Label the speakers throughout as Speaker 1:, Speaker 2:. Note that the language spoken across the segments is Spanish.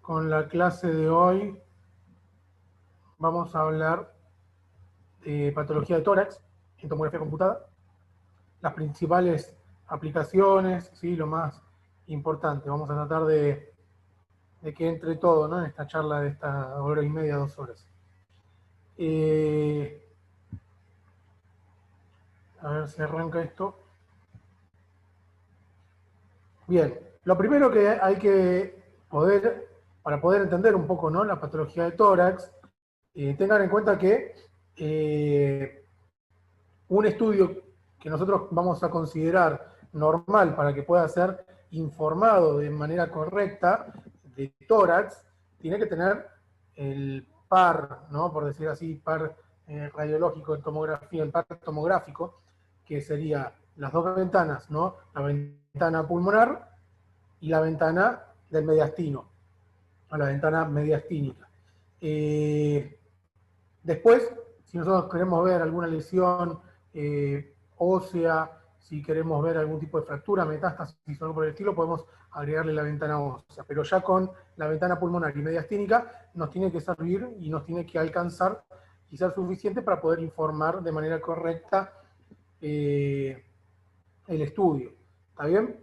Speaker 1: Con la clase de hoy vamos a hablar de patología de tórax en tomografía computada, las principales aplicaciones, ¿sí? Lo más importante. Vamos a tratar de que entre todo, ¿no? En esta charla de esta hora y media, 2 horas. A ver si arranca esto. Bien, lo primero que hay que poder, para poder entender un poco, ¿no? La patología de tórax, tengan en cuenta que un estudio que nosotros vamos a considerar normal para que pueda ser informado de manera correcta de tórax, tiene que tener el par, ¿no? Por decir así, par radiológico de tomografía, el par tomográfico, que sería las dos ventanas, ¿no? La ventana pulmonar y la ventana del mediastino, o la ventana mediastínica. Después, si nosotros queremos ver alguna lesión ósea, si queremos ver algún tipo de fractura, metástasis o algo por el estilo, podemos agregarle la ventana ósea. Pero ya con la ventana pulmonar y mediastínica nos tiene que servir y nos tiene que alcanzar y ser suficiente para poder informar de manera correcta el estudio. ¿Está bien?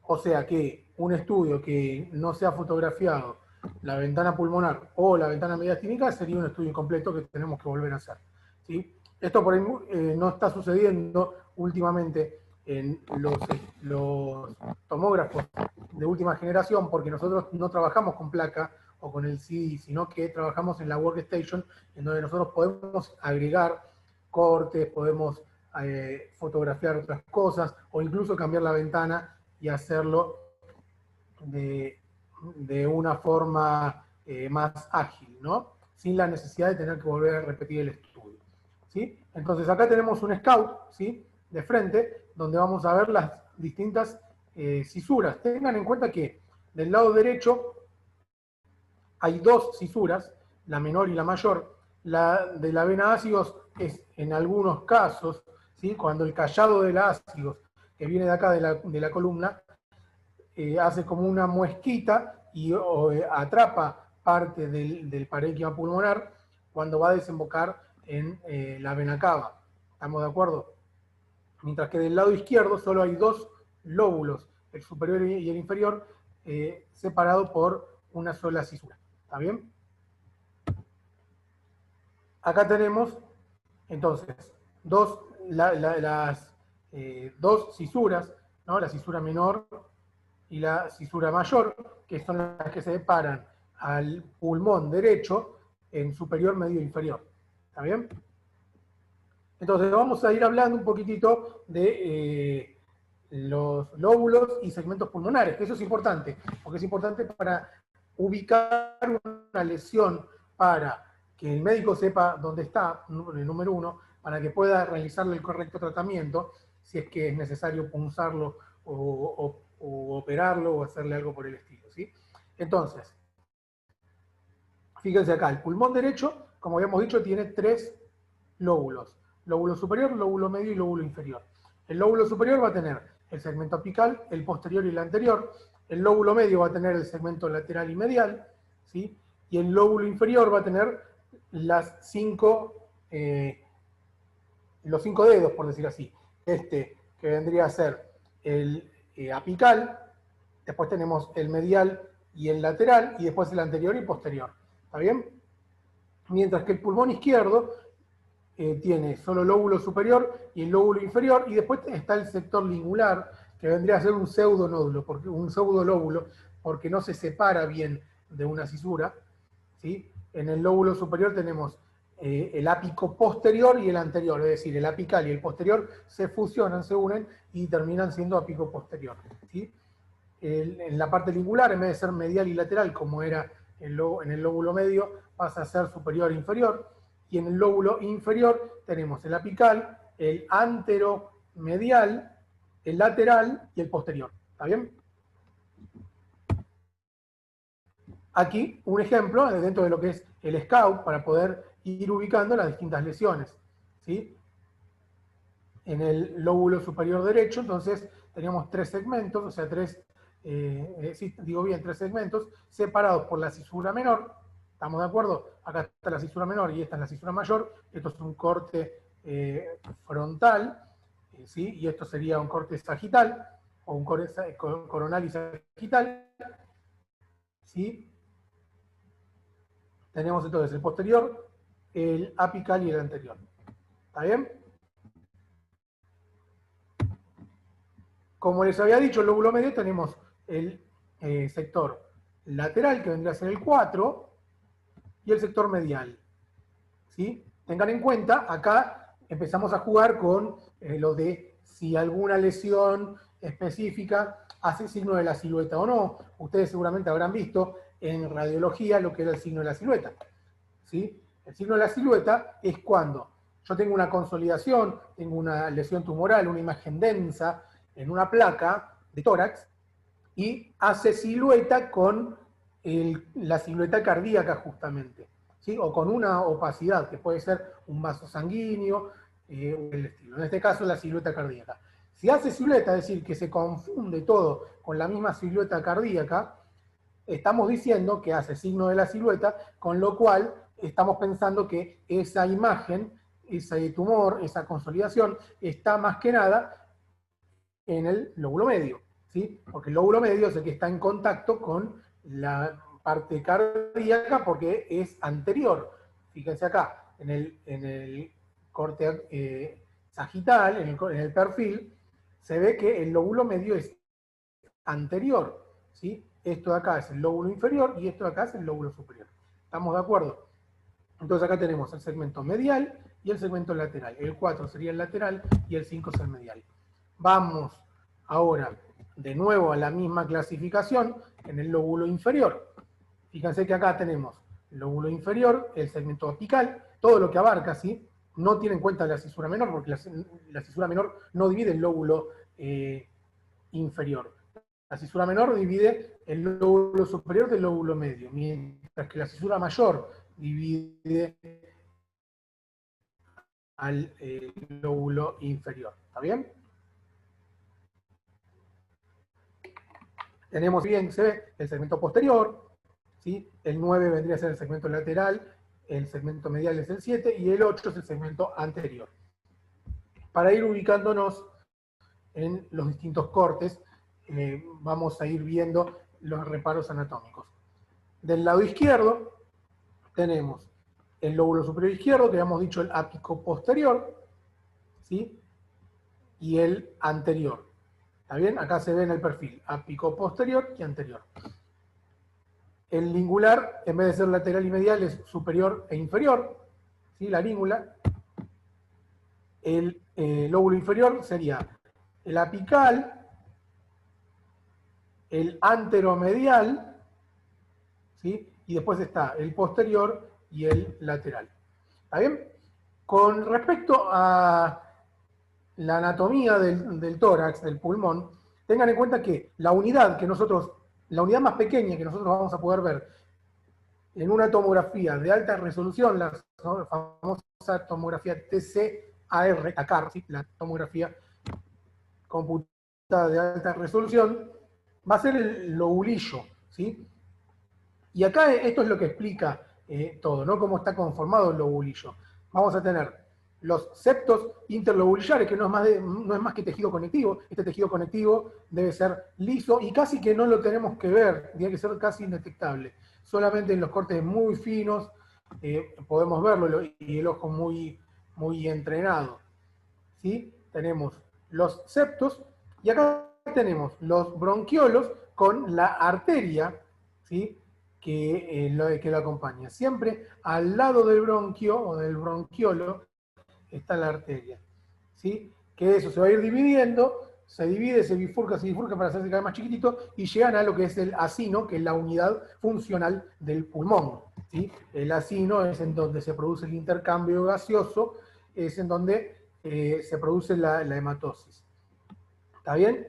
Speaker 1: O sea que un estudio que no sea fotografiado la ventana pulmonar o la ventana mediastínica sería un estudio incompleto que tenemos que volver a hacer, ¿sí? Esto por ahí no está sucediendo últimamente en los tomógrafos de última generación, porque nosotros no trabajamos con placa o con el CD, sino que trabajamos en la workstation, en donde nosotros podemos agregar cortes, podemos fotografiar otras cosas, o incluso cambiar la ventana y hacerlo de una forma más ágil, ¿no? Sin la necesidad de tener que volver a repetir el estudio, ¿sí? Entonces acá tenemos un scout, ¿sí? De frente, donde vamos a ver las distintas cisuras. Tengan en cuenta que del lado derecho hay dos cisuras, la menor y la mayor. La de la vena ácidos es en algunos casos, ¿sí? Cuando el callado de la ácidos, que viene de acá de la columna, hace como una muesquita y atrapa parte del parénquima pulmonar cuando va a desembocar en la vena cava. ¿Estamos de acuerdo? Mientras que del lado izquierdo solo hay dos lóbulos, el superior y el inferior, separados por una sola cisura. ¿Está bien? Acá tenemos entonces dos cisuras, ¿no? La cisura menor y la cisura mayor, que son las que se separan al pulmón derecho en superior, medio e inferior. ¿Está bien? Entonces vamos a ir hablando un poquitito de los lóbulos y segmentos pulmonares, que eso es importante, porque es importante para ubicar una lesión, para que el médico sepa dónde está, el número uno, para que pueda realizarle el correcto tratamiento, si es que es necesario punzarlo o operarlo o hacerle algo por el estilo, ¿sí? Entonces, fíjense acá, el pulmón derecho, como habíamos dicho, tiene tres lóbulos. Lóbulo superior, lóbulo medio y lóbulo inferior. El lóbulo superior va a tener el segmento apical, el posterior y el anterior. El lóbulo medio va a tener el segmento lateral y medial, ¿sí? Y el lóbulo inferior va a tener los 5 dedos, por decir así. Este, que vendría a ser el apical, después tenemos el medial y el lateral, y después el anterior y posterior. ¿Está bien? Mientras que el pulmón izquierdo tiene solo lóbulo superior y el lóbulo inferior, y después está el sector lingular, que vendría a ser un pseudolóbulo, porque no se separa bien de una cisura, ¿sí? En el lóbulo superior tenemos el ápico posterior y el anterior, es decir, el apical y el posterior se fusionan, se unen y terminan siendo ápico posterior, ¿sí? En la parte lingular, en vez de ser medial y lateral, como era en el lóbulo medio, pasa a ser superior e inferior. Y en el lóbulo inferior tenemos el apical, el anteromedial, el lateral y el posterior. ¿Está bien? Aquí un ejemplo dentro de lo que es el SCOUT para poder ir ubicando las distintas lesiones, ¿sí? En el lóbulo superior derecho, entonces teníamos tres segmentos, o sea, tres digo bien, 3 segmentos, separados por la cisura menor. ¿Estamos de acuerdo? Acá está la cisura menor y esta es la cisura mayor. Esto es un corte frontal, ¿sí? Y esto sería un corte sagital, o un corte coronal y sagital, ¿sí? Tenemos entonces el posterior, el apical y el anterior. ¿Está bien? Como les había dicho, el lóbulo medio tenemos el sector lateral, que vendría a ser el 4, y el sector medial. ¿Sí? Tengan en cuenta, acá empezamos a jugar con lo de si alguna lesión específica hace signo de la silueta o no. Ustedes seguramente habrán visto en radiología lo que era el signo de la silueta. ¿Sí? El signo de la silueta es cuando yo tengo una consolidación, tengo una lesión tumoral, una imagen densa en una placa de tórax, y hace silueta con la silueta cardíaca justamente, ¿sí? O con una opacidad, que puede ser un vaso sanguíneo, el estilo. En este caso, la silueta cardíaca. Si hace silueta, es decir, que se confunde todo con la misma silueta cardíaca, estamos diciendo que hace signo de la silueta, con lo cual estamos pensando que esa imagen, ese tumor, esa consolidación, está más que nada en el lóbulo medio, ¿sí? Porque el lóbulo medio es el que está en contacto con la parte cardíaca porque es anterior. Fíjense acá, en el corte sagital, en el perfil, se ve que el lóbulo medio es anterior, ¿sí? Esto de acá es el lóbulo inferior y esto de acá es el lóbulo superior. ¿Estamos de acuerdo? Entonces acá tenemos el segmento medial y el segmento lateral. El 4 sería el lateral y el 5 es el medial. Vamos ahora de nuevo a la misma clasificación en el lóbulo inferior. Fíjense que acá tenemos el lóbulo inferior, el segmento apical, todo lo que abarca, ¿sí? No tiene en cuenta la cisura menor, porque la cisura menor no divide el lóbulo inferior. La cisura menor divide el lóbulo superior del lóbulo medio, mientras que la cisura mayor divide al lóbulo inferior. ¿Está bien? Tenemos bien, se ve el segmento posterior, ¿sí? El 9 vendría a ser el segmento lateral, el segmento medial es el 7 y el 8 es el segmento anterior. Para ir ubicándonos en los distintos cortes, vamos a ir viendo los reparos anatómicos. Del lado izquierdo tenemos el lóbulo superior izquierdo, que habíamos dicho el ápico posterior, ¿sí? Y el anterior. ¿Está bien? Acá se ve en el perfil ápico posterior y anterior. El lingular, en vez de ser lateral y medial, es superior e inferior, ¿sí? La língula. El lóbulo inferior sería el apical, el anteromedial, ¿sí? Y después está el posterior y el lateral. ¿Está bien? Con respecto a la anatomía del tórax, del pulmón, tengan en cuenta que la unidad más pequeña que nosotros vamos a poder ver en una tomografía de alta resolución, la famosa tomografía TCAR, ¿sí? La tomografía computada de alta resolución, va a ser el lobulillo, ¿sí? Y acá esto es lo que explica todo, ¿no? Cómo está conformado el lobulillo. Vamos a tener los septos interlobulillares, que no es más que tejido conectivo. Este tejido conectivo debe ser liso y casi que no lo tenemos que ver, tiene que ser casi indetectable. Solamente en los cortes muy finos podemos verlo y el ojo muy, muy entrenado. ¿Sí? Tenemos los septos y acá tenemos los bronquiolos con la arteria, ¿sí? que lo acompaña. Siempre al lado del bronquio o del bronquiolo está la arteria, ¿sí? Que eso se va a ir dividiendo, se divide, se bifurca para hacerse cada vez más chiquitito y llegan a lo que es el acino, que es la unidad funcional del pulmón, ¿sí? El acino es en donde se produce el intercambio gaseoso, es en donde se produce la hematosis. ¿Está bien?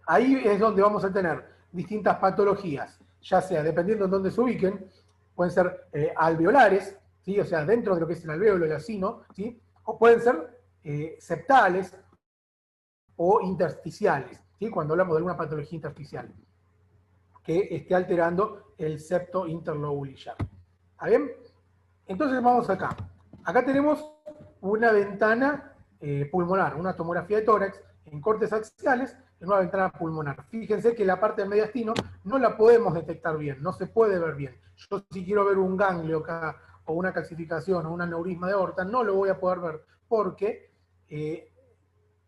Speaker 1: Ahí es donde vamos a tener distintas patologías, ya sea, dependiendo en dónde se ubiquen, pueden ser alveolares, ¿sí? O sea, dentro de lo que es el alvéolo, el acino, ¿sí? O pueden ser septales o intersticiales, ¿sí? Cuando hablamos de alguna patología intersticial. que esté alterando el septo interlobulillar. ¿Está bien? Entonces vamos acá. Acá tenemos una ventana pulmonar, una tomografía de tórax en cortes axiales, en una ventana pulmonar. Fíjense que la parte del mediastino no la podemos detectar bien, no se puede ver bien. Yo si quiero ver un ganglio acá, o una calcificación, o un aneurisma de aorta, no lo voy a poder ver, porque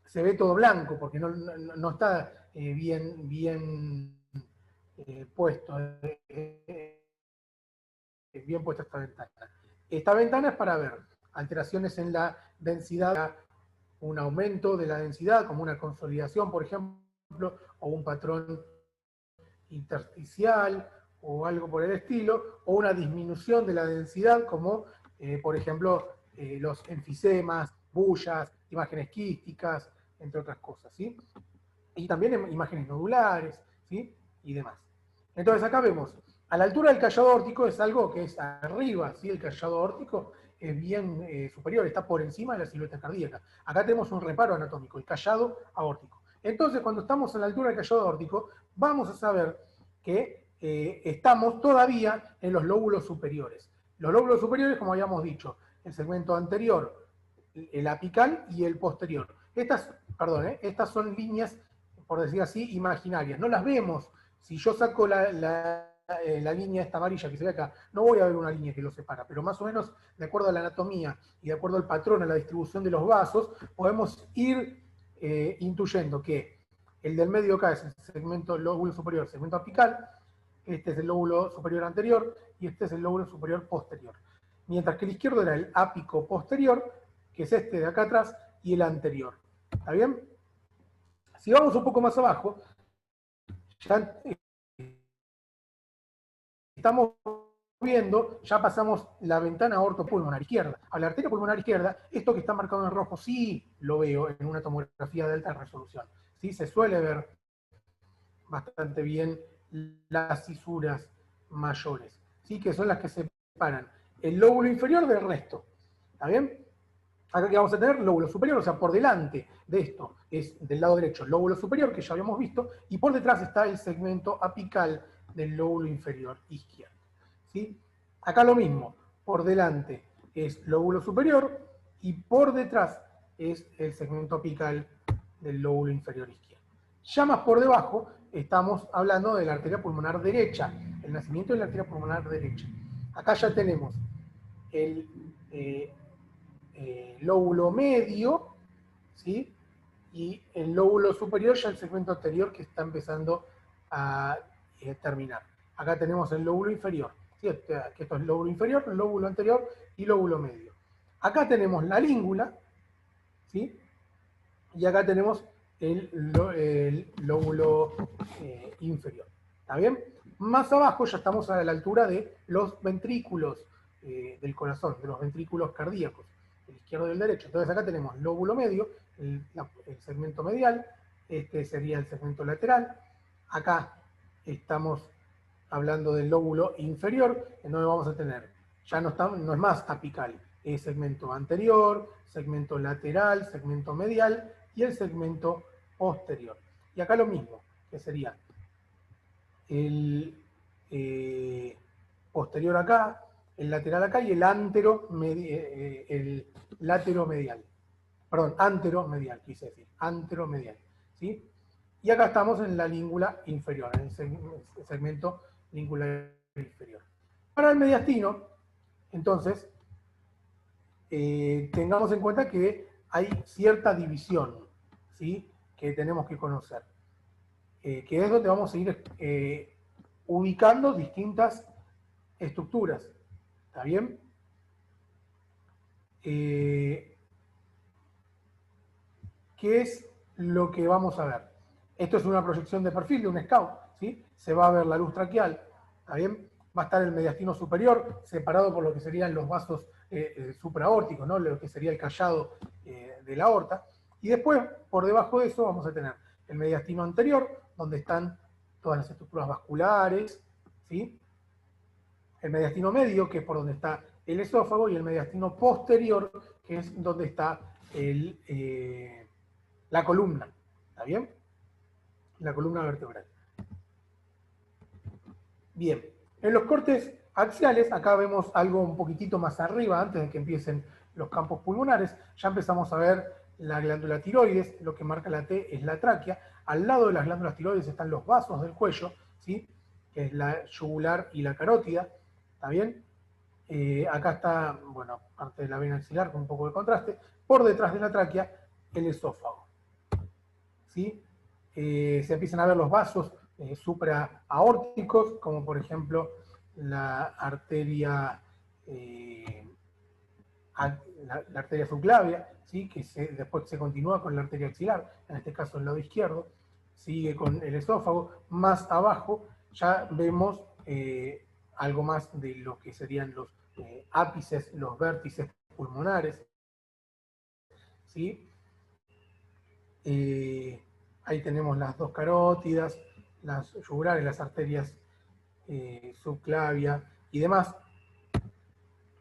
Speaker 1: se ve todo blanco, porque no está bien puesto, bien puesta esta ventana. Esta ventana es para ver alteraciones en la densidad, un aumento de la densidad, como una consolidación, por ejemplo, o un patrón intersticial, o algo por el estilo, o una disminución de la densidad, como por ejemplo los enfisemas, bullas, imágenes quísticas, entre otras cosas, ¿sí? Y también imágenes nodulares, ¿sí? Y demás. Entonces acá vemos, a la altura del callado aórtico es algo que es arriba, ¿sí? El callado aórtico es bien superior, está por encima de la silueta cardíaca. Acá tenemos un reparo anatómico, el callado aórtico. Entonces, cuando estamos a la altura del callado aórtico, vamos a saber que estamos todavía en los lóbulos superiores. Los lóbulos superiores, como habíamos dicho, el segmento anterior, el apical y el posterior. Estas son líneas, por decir así, imaginarias. No las vemos. Si yo saco la línea esta amarilla que se ve acá, no voy a ver una línea que lo separa, pero más o menos, de acuerdo a la anatomía y de acuerdo al patrón, a la distribución de los vasos, podemos ir intuyendo que el del medio acá es el segmento lóbulo superior, el segmento apical, este es el lóbulo superior anterior y este es el lóbulo superior posterior. Mientras que el izquierdo era el ápico posterior, que es este de acá atrás, y el anterior. ¿Está bien? Si vamos un poco más abajo, ya estamos viendo, ya pasamos la ventana aortopulmonar izquierda. A la arteria pulmonar izquierda, esto que está marcado en rojo sí lo veo en una tomografía de alta resolución. ¿Sí? Se suele ver bastante bien las cisuras mayores, ¿sí? Que son las que separan el lóbulo inferior del resto. ¿Está bien? Acá que vamos a tener lóbulo superior, o sea, por delante de esto es del lado derecho el lóbulo superior, que ya habíamos visto, y por detrás está el segmento apical del lóbulo inferior izquierdo. ¿Sí? Acá lo mismo, por delante es lóbulo superior y por detrás es el segmento apical del lóbulo inferior izquierdo. Ya más por debajo estamos hablando de la arteria pulmonar derecha, el nacimiento de la arteria pulmonar derecha. Acá ya tenemos el lóbulo medio, ¿sí? Y el lóbulo superior ya el segmento anterior que está empezando a terminar. Acá tenemos el lóbulo inferior, ¿sí? Que esto es el lóbulo inferior, el lóbulo anterior y lóbulo medio. Acá tenemos la língula, ¿sí? Y acá tenemos el lóbulo inferior. ¿Está bien? Más abajo ya estamos a la altura de los ventrículos del corazón, de los ventrículos cardíacos, el izquierdo y el derecho. Entonces acá tenemos lóbulo medio, el segmento medial, este sería el segmento lateral. Acá estamos hablando del lóbulo inferior, en donde vamos a tener, ya no es más apical, es segmento anterior, segmento lateral, segmento medial y el segmento posterior. Y acá lo mismo, que sería el posterior acá, el lateral acá y el lateromedial. Perdón, anteromedial, quise decir, anteromedial. ¿Sí? Y acá estamos en la língula inferior, en el segmento lingular inferior. Para el mediastino, entonces, tengamos en cuenta que hay cierta división, ¿sí? Que tenemos que conocer, que es donde vamos a ir ubicando distintas estructuras. ¿Está bien? ¿Qué es lo que vamos a ver? Esto es una proyección de perfil de un scout, ¿sí? Se va a ver la luz traqueal, ¿está bien? Va a estar el mediastino superior, separado por lo que serían los vasos supraórticos, ¿no? Lo que sería el callado de la aorta. Y después, por debajo de eso, vamos a tener el mediastino anterior, donde están todas las estructuras vasculares, ¿sí? El mediastino medio, que es por donde está el esófago, y el mediastino posterior, que es donde está la columna. ¿Está bien? La columna vertebral. Bien, en los cortes axiales, acá vemos algo un poquitito más arriba, antes de que empiecen los campos pulmonares, ya empezamos a ver la glándula tiroides, lo que marca la T es la tráquea. Al lado de las glándulas tiroides están los vasos del cuello, ¿sí? Que es la yugular y la carótida, ¿está bien? Acá está, bueno, parte de la vena axilar con un poco de contraste. Por detrás de la tráquea, el esófago, ¿sí? Se empiezan a ver los vasos supraaórticos, como por ejemplo la arteria, la arteria subclavia, ¿sí? Que después se continúa con la arteria axilar, en este caso el lado izquierdo, sigue con el esófago. Más abajo ya vemos algo más de lo que serían los ápices, los vértices pulmonares, ¿sí? Ahí tenemos las dos carótidas, las yugulares, las arterias subclavia y demás.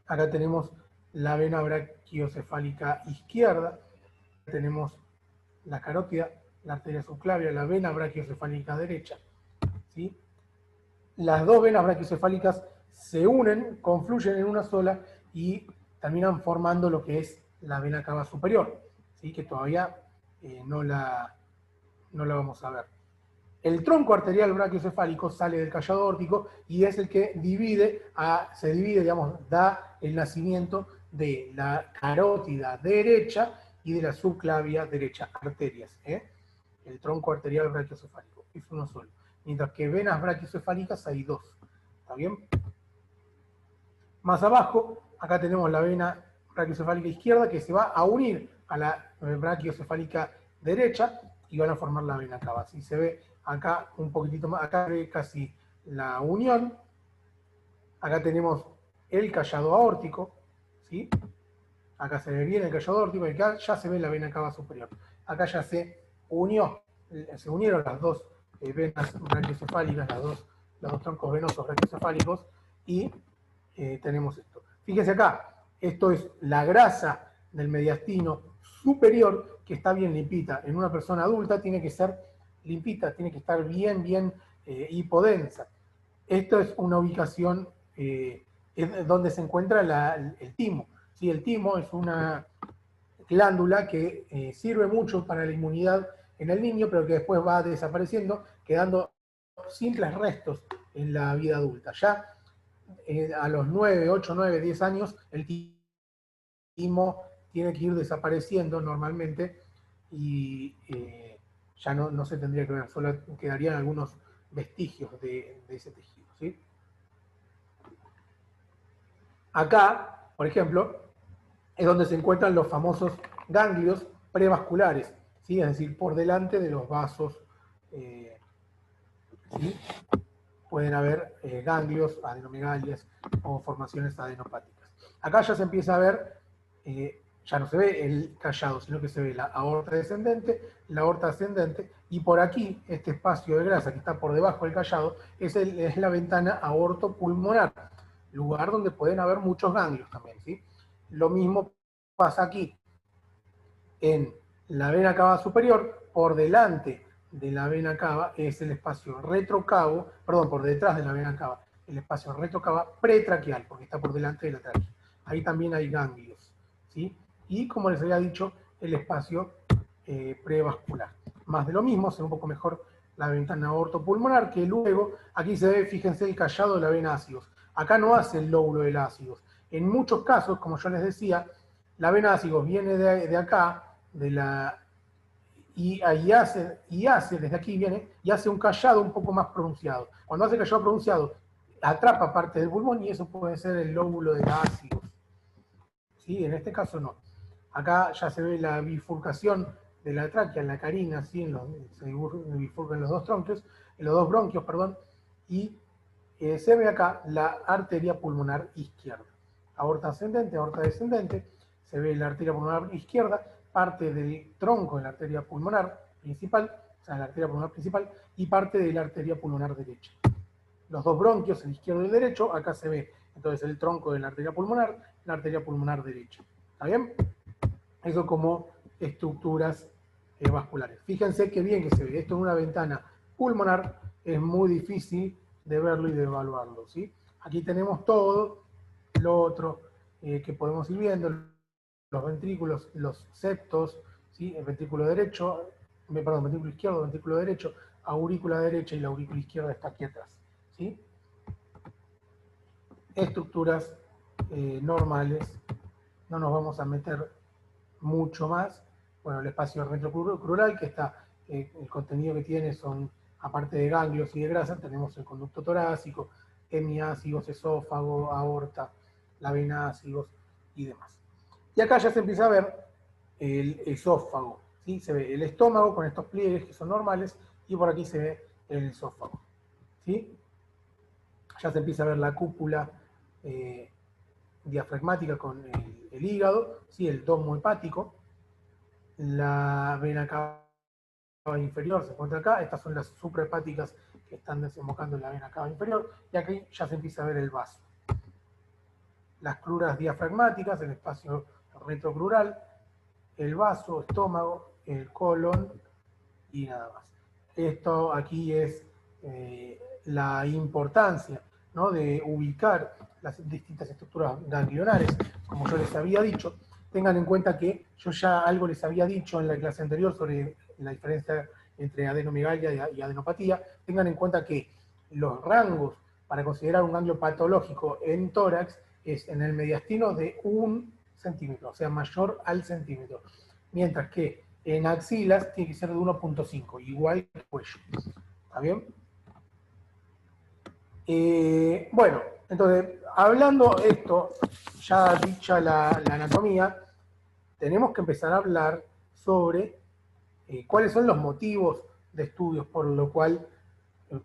Speaker 1: Acá tenemos la vena brachiocefálica izquierda, tenemos la carótida, la arteria subclavia, la vena brachiocefálica derecha, ¿sí? Las dos venas brachiocefálicas se unen, confluyen en una sola y terminan formando lo que es la vena cava superior, ¿sí? Que todavía no la vamos a ver. El tronco arterial brachiocefálico sale del callado aórtico y es el que se divide, digamos, da el nacimiento de la carótida derecha y de la subclavia derecha, arterias. El tronco arterial brachiocefálico es uno solo. Mientras que venas brachiocefálicas hay dos. ¿Está bien? Más abajo, acá tenemos la vena brachiocefálica izquierda que se va a unir a la brachiocefálica derecha y van a formar la vena cava. Así se ve acá un poquitito más, acá ve casi la unión. Acá tenemos el callado aórtico, ¿sí? Acá se ve bien el callado aórtico y acá ya se ve la vena cava superior. Acá ya se unieron las dos venas brachiocefálicas, los dos troncos venosos brachiocefálicos y tenemos esto. Fíjense acá, esto es la grasa del mediastino superior que está bien limpita. En una persona adulta tiene que ser limpita, tiene que estar bien hipodensa. Esto es una ubicación es donde se encuentra el timo. ¿Sí? El timo es una glándula que sirve mucho para la inmunidad en el niño, pero que después va desapareciendo, quedando simples restos en la vida adulta. Ya a los 9, 8, 9, 10 años, el timo tiene que ir desapareciendo normalmente y ya no se tendría que ver, solo quedarían algunos vestigios de ese tejido, ¿sí? Acá, por ejemplo, es donde se encuentran los famosos ganglios prevasculares, ¿sí? Es decir, por delante de los vasos, ¿sí? Pueden haber ganglios, adenomegalias o formaciones adenopáticas. Acá ya se empieza a ver, ya no se ve el callado, sino que se ve la aorta descendente, la aorta ascendente, y por aquí, este espacio de grasa que está por debajo del callado, es la ventana aortopulmonar, lugar donde pueden haber muchos ganglios también, ¿sí? Lo mismo pasa aquí, en la vena cava superior, por delante de la vena cava es el espacio retrocavo, perdón, por detrás de la vena cava, el espacio retrocava pretraqueal, porque está por delante de la tráquea. Ahí también hay ganglios, ¿sí? Y como les había dicho, el espacio prevascular. Más de lo mismo, se ve un poco mejor la ventana aortopulmonar, que luego, aquí se ve, fíjense, el callado de la vena ácidos. Acá no hace el lóbulo del ácidos. En muchos casos, como yo les decía, la vena ácidos viene de acá, y hace, desde aquí viene, y hace un callado un poco más pronunciado. Cuando hace callado pronunciado, atrapa parte del pulmón y eso puede ser el lóbulo de ácidos. ¿Sí? En este caso no. Acá ya se ve la bifurcación de la tráquea, en la carina, ¿sí? Se bifurcan los dos tronquios, los dos bronquios, perdón, y se ve acá la arteria pulmonar izquierda. Aorta ascendente, aorta descendente, se ve la arteria pulmonar izquierda, parte del tronco de la arteria pulmonar principal, o sea, la arteria pulmonar principal, y parte de la arteria pulmonar derecha. Los dos bronquios, el izquierdo y el derecho, acá se ve entonces el tronco de la arteria pulmonar derecha. ¿Está bien? Eso como estructuras vasculares. Fíjense qué bien que se ve. Esto en una ventana pulmonar es muy difícil de verlo y de evaluarlo, ¿sí? Aquí tenemos todo lo otro que podemos ir viendo, los ventrículos, los septos, ¿sí? El ventrículo derecho, perdón, ventrículo izquierdo, ventrículo derecho, aurícula derecha y la aurícula izquierda está aquí atrás, ¿sí? Estructuras normales, no nos vamos a meter mucho más. Bueno, el espacio retrocrural, que está, el contenido que tiene son, aparte de ganglios y de grasa, tenemos el conducto torácico, hemiácigos, esófago, aorta, la vena ácigos y demás. Y acá ya se empieza a ver el esófago, ¿sí? Se ve el estómago con estos pliegues que son normales y por aquí se ve el esófago, ¿sí? Ya se empieza a ver la cúpula diafragmática con el hígado, ¿sí? El domo hepático, la vena cava inferior se encuentra acá, estas son las suprahepáticas que están desembocando en la vena cava inferior, y aquí ya se empieza a ver el vaso. Las cruras diafragmáticas, el espacio retrocrural, el vaso, estómago, el colon y nada más. Esto aquí es la importancia, ¿no?, de ubicar las distintas estructuras ganglionares, como yo les había dicho. Tengan en cuenta que yo ya algo les había dicho en la clase anterior sobre la diferencia entre adenomegalia y adenopatía. Tengan en cuenta que los rangos para considerar un ganglio patológico en tórax es en el mediastino de 1 centímetro, o sea, mayor al centímetro. Mientras que en axilas tiene que ser de 1.5, igual que el cuello. ¿Está bien? Bueno, entonces, hablando esto, ya dicha la anatomía, tenemos que empezar a hablar sobre cuáles son los motivos de estudios por lo cual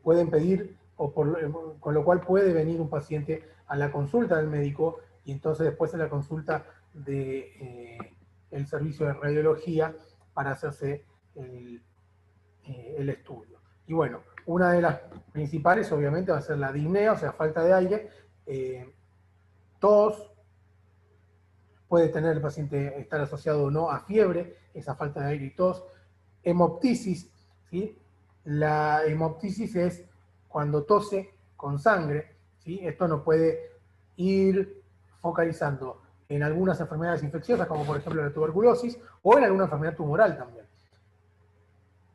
Speaker 1: pueden pedir o con lo cual puede venir un paciente a la consulta del médico y entonces después a la consulta del servicio de radiología para hacerse el estudio. Y bueno, una de las principales obviamente va a ser la disnea, o sea, falta de aire, tos, puede tener el paciente estar asociado o no a fiebre, esa falta de aire y tos, hemoptisis, ¿sí? La hemoptisis es cuando tose con sangre, ¿sí? Esto nos puede ir focalizando en algunas enfermedades infecciosas, como por ejemplo la tuberculosis, o en alguna enfermedad tumoral también.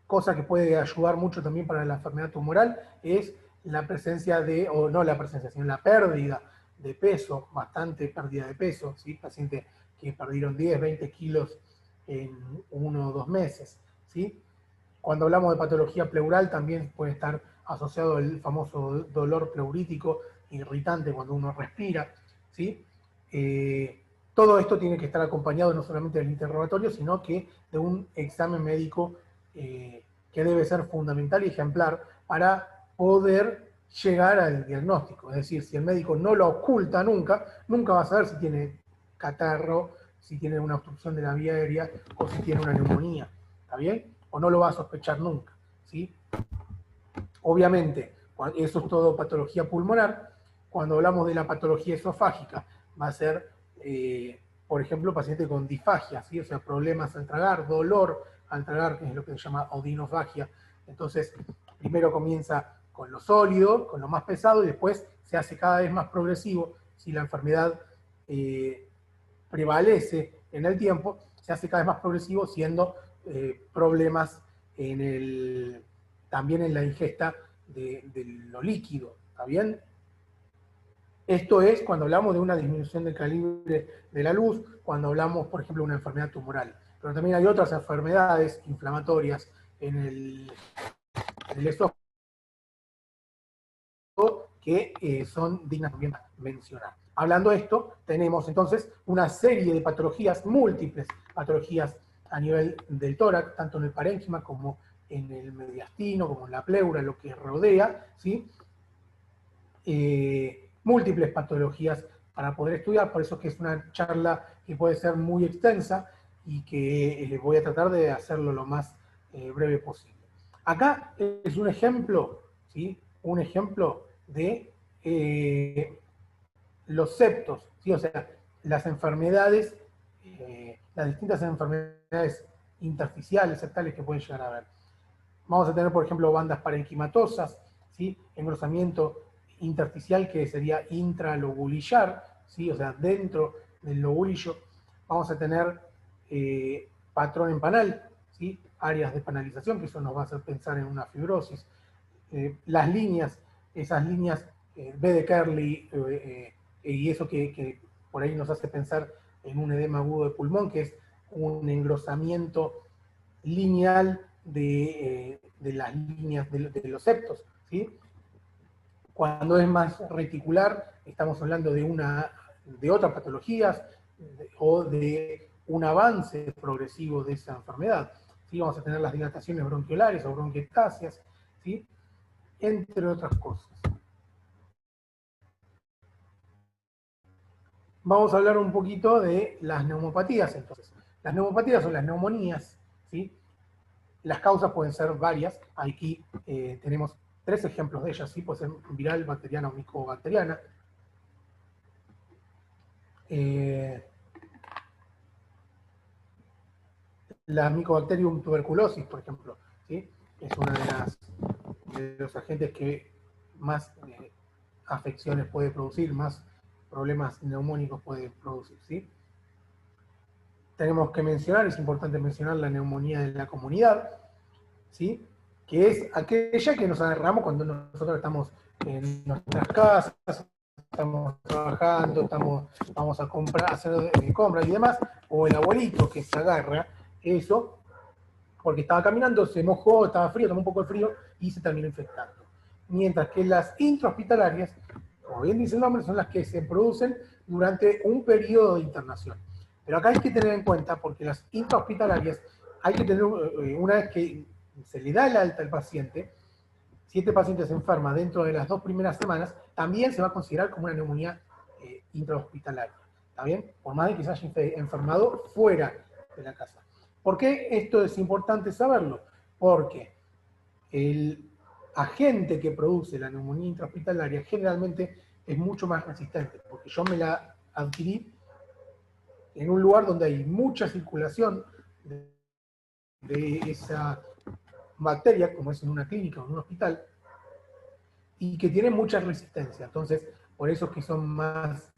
Speaker 1: Cosa que puede ayudar mucho también para la enfermedad tumoral es la presencia de, o no la presencia, sino la pérdida de peso, bastante pérdida de peso, ¿sí? Pacientes que perdieron 10, 20 kilos en 1 o 2 meses, ¿sí? Cuando hablamos de patología pleural también puede estar asociado el famoso dolor pleurítico irritante cuando uno respira, ¿sí? Todo esto tiene que estar acompañado no solamente del interrogatorio, sino que de un examen médico que debe ser fundamental y ejemplar para poder llegar al diagnóstico. Es decir, si el médico no lo oculta nunca, nunca va a saber si tiene catarro, si tiene una obstrucción de la vía aérea o si tiene una neumonía. ¿Está bien? O no lo va a sospechar nunca, ¿sí? Obviamente, eso es todo patología pulmonar. Cuando hablamos de la patología esofágica, va a ser, por ejemplo, paciente con disfagia, ¿sí? O sea, problemas al tragar, dolor al tragar, que es lo que se llama odinofagia. Entonces, primero comienza con lo sólido, con lo más pesado, y después se hace cada vez más progresivo. Si la enfermedad prevalece en el tiempo, se hace cada vez más progresivo, siendo problemas también en la ingesta de lo líquido, ¿está bien? Esto es cuando hablamos de una disminución del calibre de la luz, cuando hablamos, por ejemplo, de una enfermedad tumoral. Pero también hay otras enfermedades inflamatorias en el esófago que son dignas también de mencionar. Hablando de esto, tenemos entonces una serie de patologías, múltiples patologías a nivel del tórax, tanto en el parénquima como en el mediastino, como en la pleura, lo que rodea, ¿sí? Múltiples patologías para poder estudiar, por eso que es una charla que puede ser muy extensa y que voy a tratar de hacerlo lo más breve posible. Acá es un ejemplo, ¿sí? Un ejemplo de los septos, ¿sí? O sea, las enfermedades, las distintas enfermedades intersticiales, septales que pueden llegar a haber. Vamos a tener, por ejemplo, bandas parenquimatosas, ¿sí? Engrosamiento intersticial, que sería intralobulillar, ¿sí? O sea, dentro del lobulillo vamos a tener patrón en panal, ¿sí? Áreas de panalización, que eso nos va a hacer pensar en una fibrosis. Las líneas, esas líneas B de Kerley, y eso que por ahí nos hace pensar en un edema agudo de pulmón, que es un engrosamiento lineal de las líneas de los septos, ¿sí? Cuando es más reticular, estamos hablando de otras patologías o de un avance progresivo de esa enfermedad. ¿Sí? Vamos a tener las dilataciones bronquiolares o bronquiectasias, ¿sí? Entre otras cosas. Vamos a hablar un poquito de las neumopatías, entonces. Las neumopatías son las neumonías, ¿sí? Las causas pueden ser varias. Aquí tenemos 3 ejemplos de ellas, ¿sí? Puede ser viral, bacteriana o micobacteriana. La Mycobacterium tuberculosis, por ejemplo, ¿sí? Es uno de los agentes que más afecciones puede producir, más problemas neumónicos puede producir, ¿sí? Tenemos que mencionar, es importante mencionar la neumonía de la comunidad, ¿sí? Que es aquella que nos agarramos cuando nosotros estamos en nuestras casas, estamos trabajando, vamos a comprar, hacer compras y demás, o el abuelito que se agarra eso, porque estaba caminando, se mojó, estaba frío, tomó un poco de frío y se terminó infectando. Mientras que las intrahospitalarias, como bien dice el nombre, son las que se producen durante un periodo de internación. Pero acá hay que tener en cuenta, porque las intrahospitalarias, hay que tener, una vez que se le da el alta al paciente, si este paciente se enferma dentro de las 2 primeras semanas, también se va a considerar como una neumonía intrahospitalaria. ¿Está bien? Por más de que se haya enfermado fuera de la casa. ¿Por qué esto es importante saberlo? Porque el agente que produce la neumonía intrahospitalaria generalmente es mucho más resistente, porque yo me la adquirí en un lugar donde hay mucha circulación de esa bacteria, como es en una clínica o en un hospital, y que tiene mucha resistencia. Entonces, por eso es que son más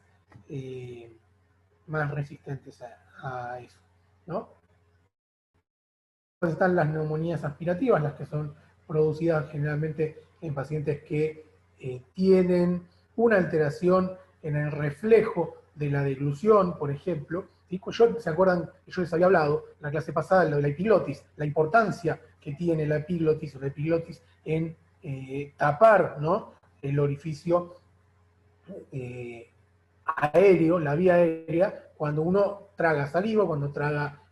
Speaker 1: resistentes a eso, ¿no? Después están las neumonías aspirativas, las que son producidas generalmente en pacientes que tienen una alteración en el reflejo de la deglución, por ejemplo. ¿Sí? ¿Se acuerdan que yo les había hablado en la clase pasada de la epiglotis, la importancia que tiene la epiglotis en tapar, ¿no?, el orificio aéreo, la vía aérea, cuando uno traga saliva, cuando traga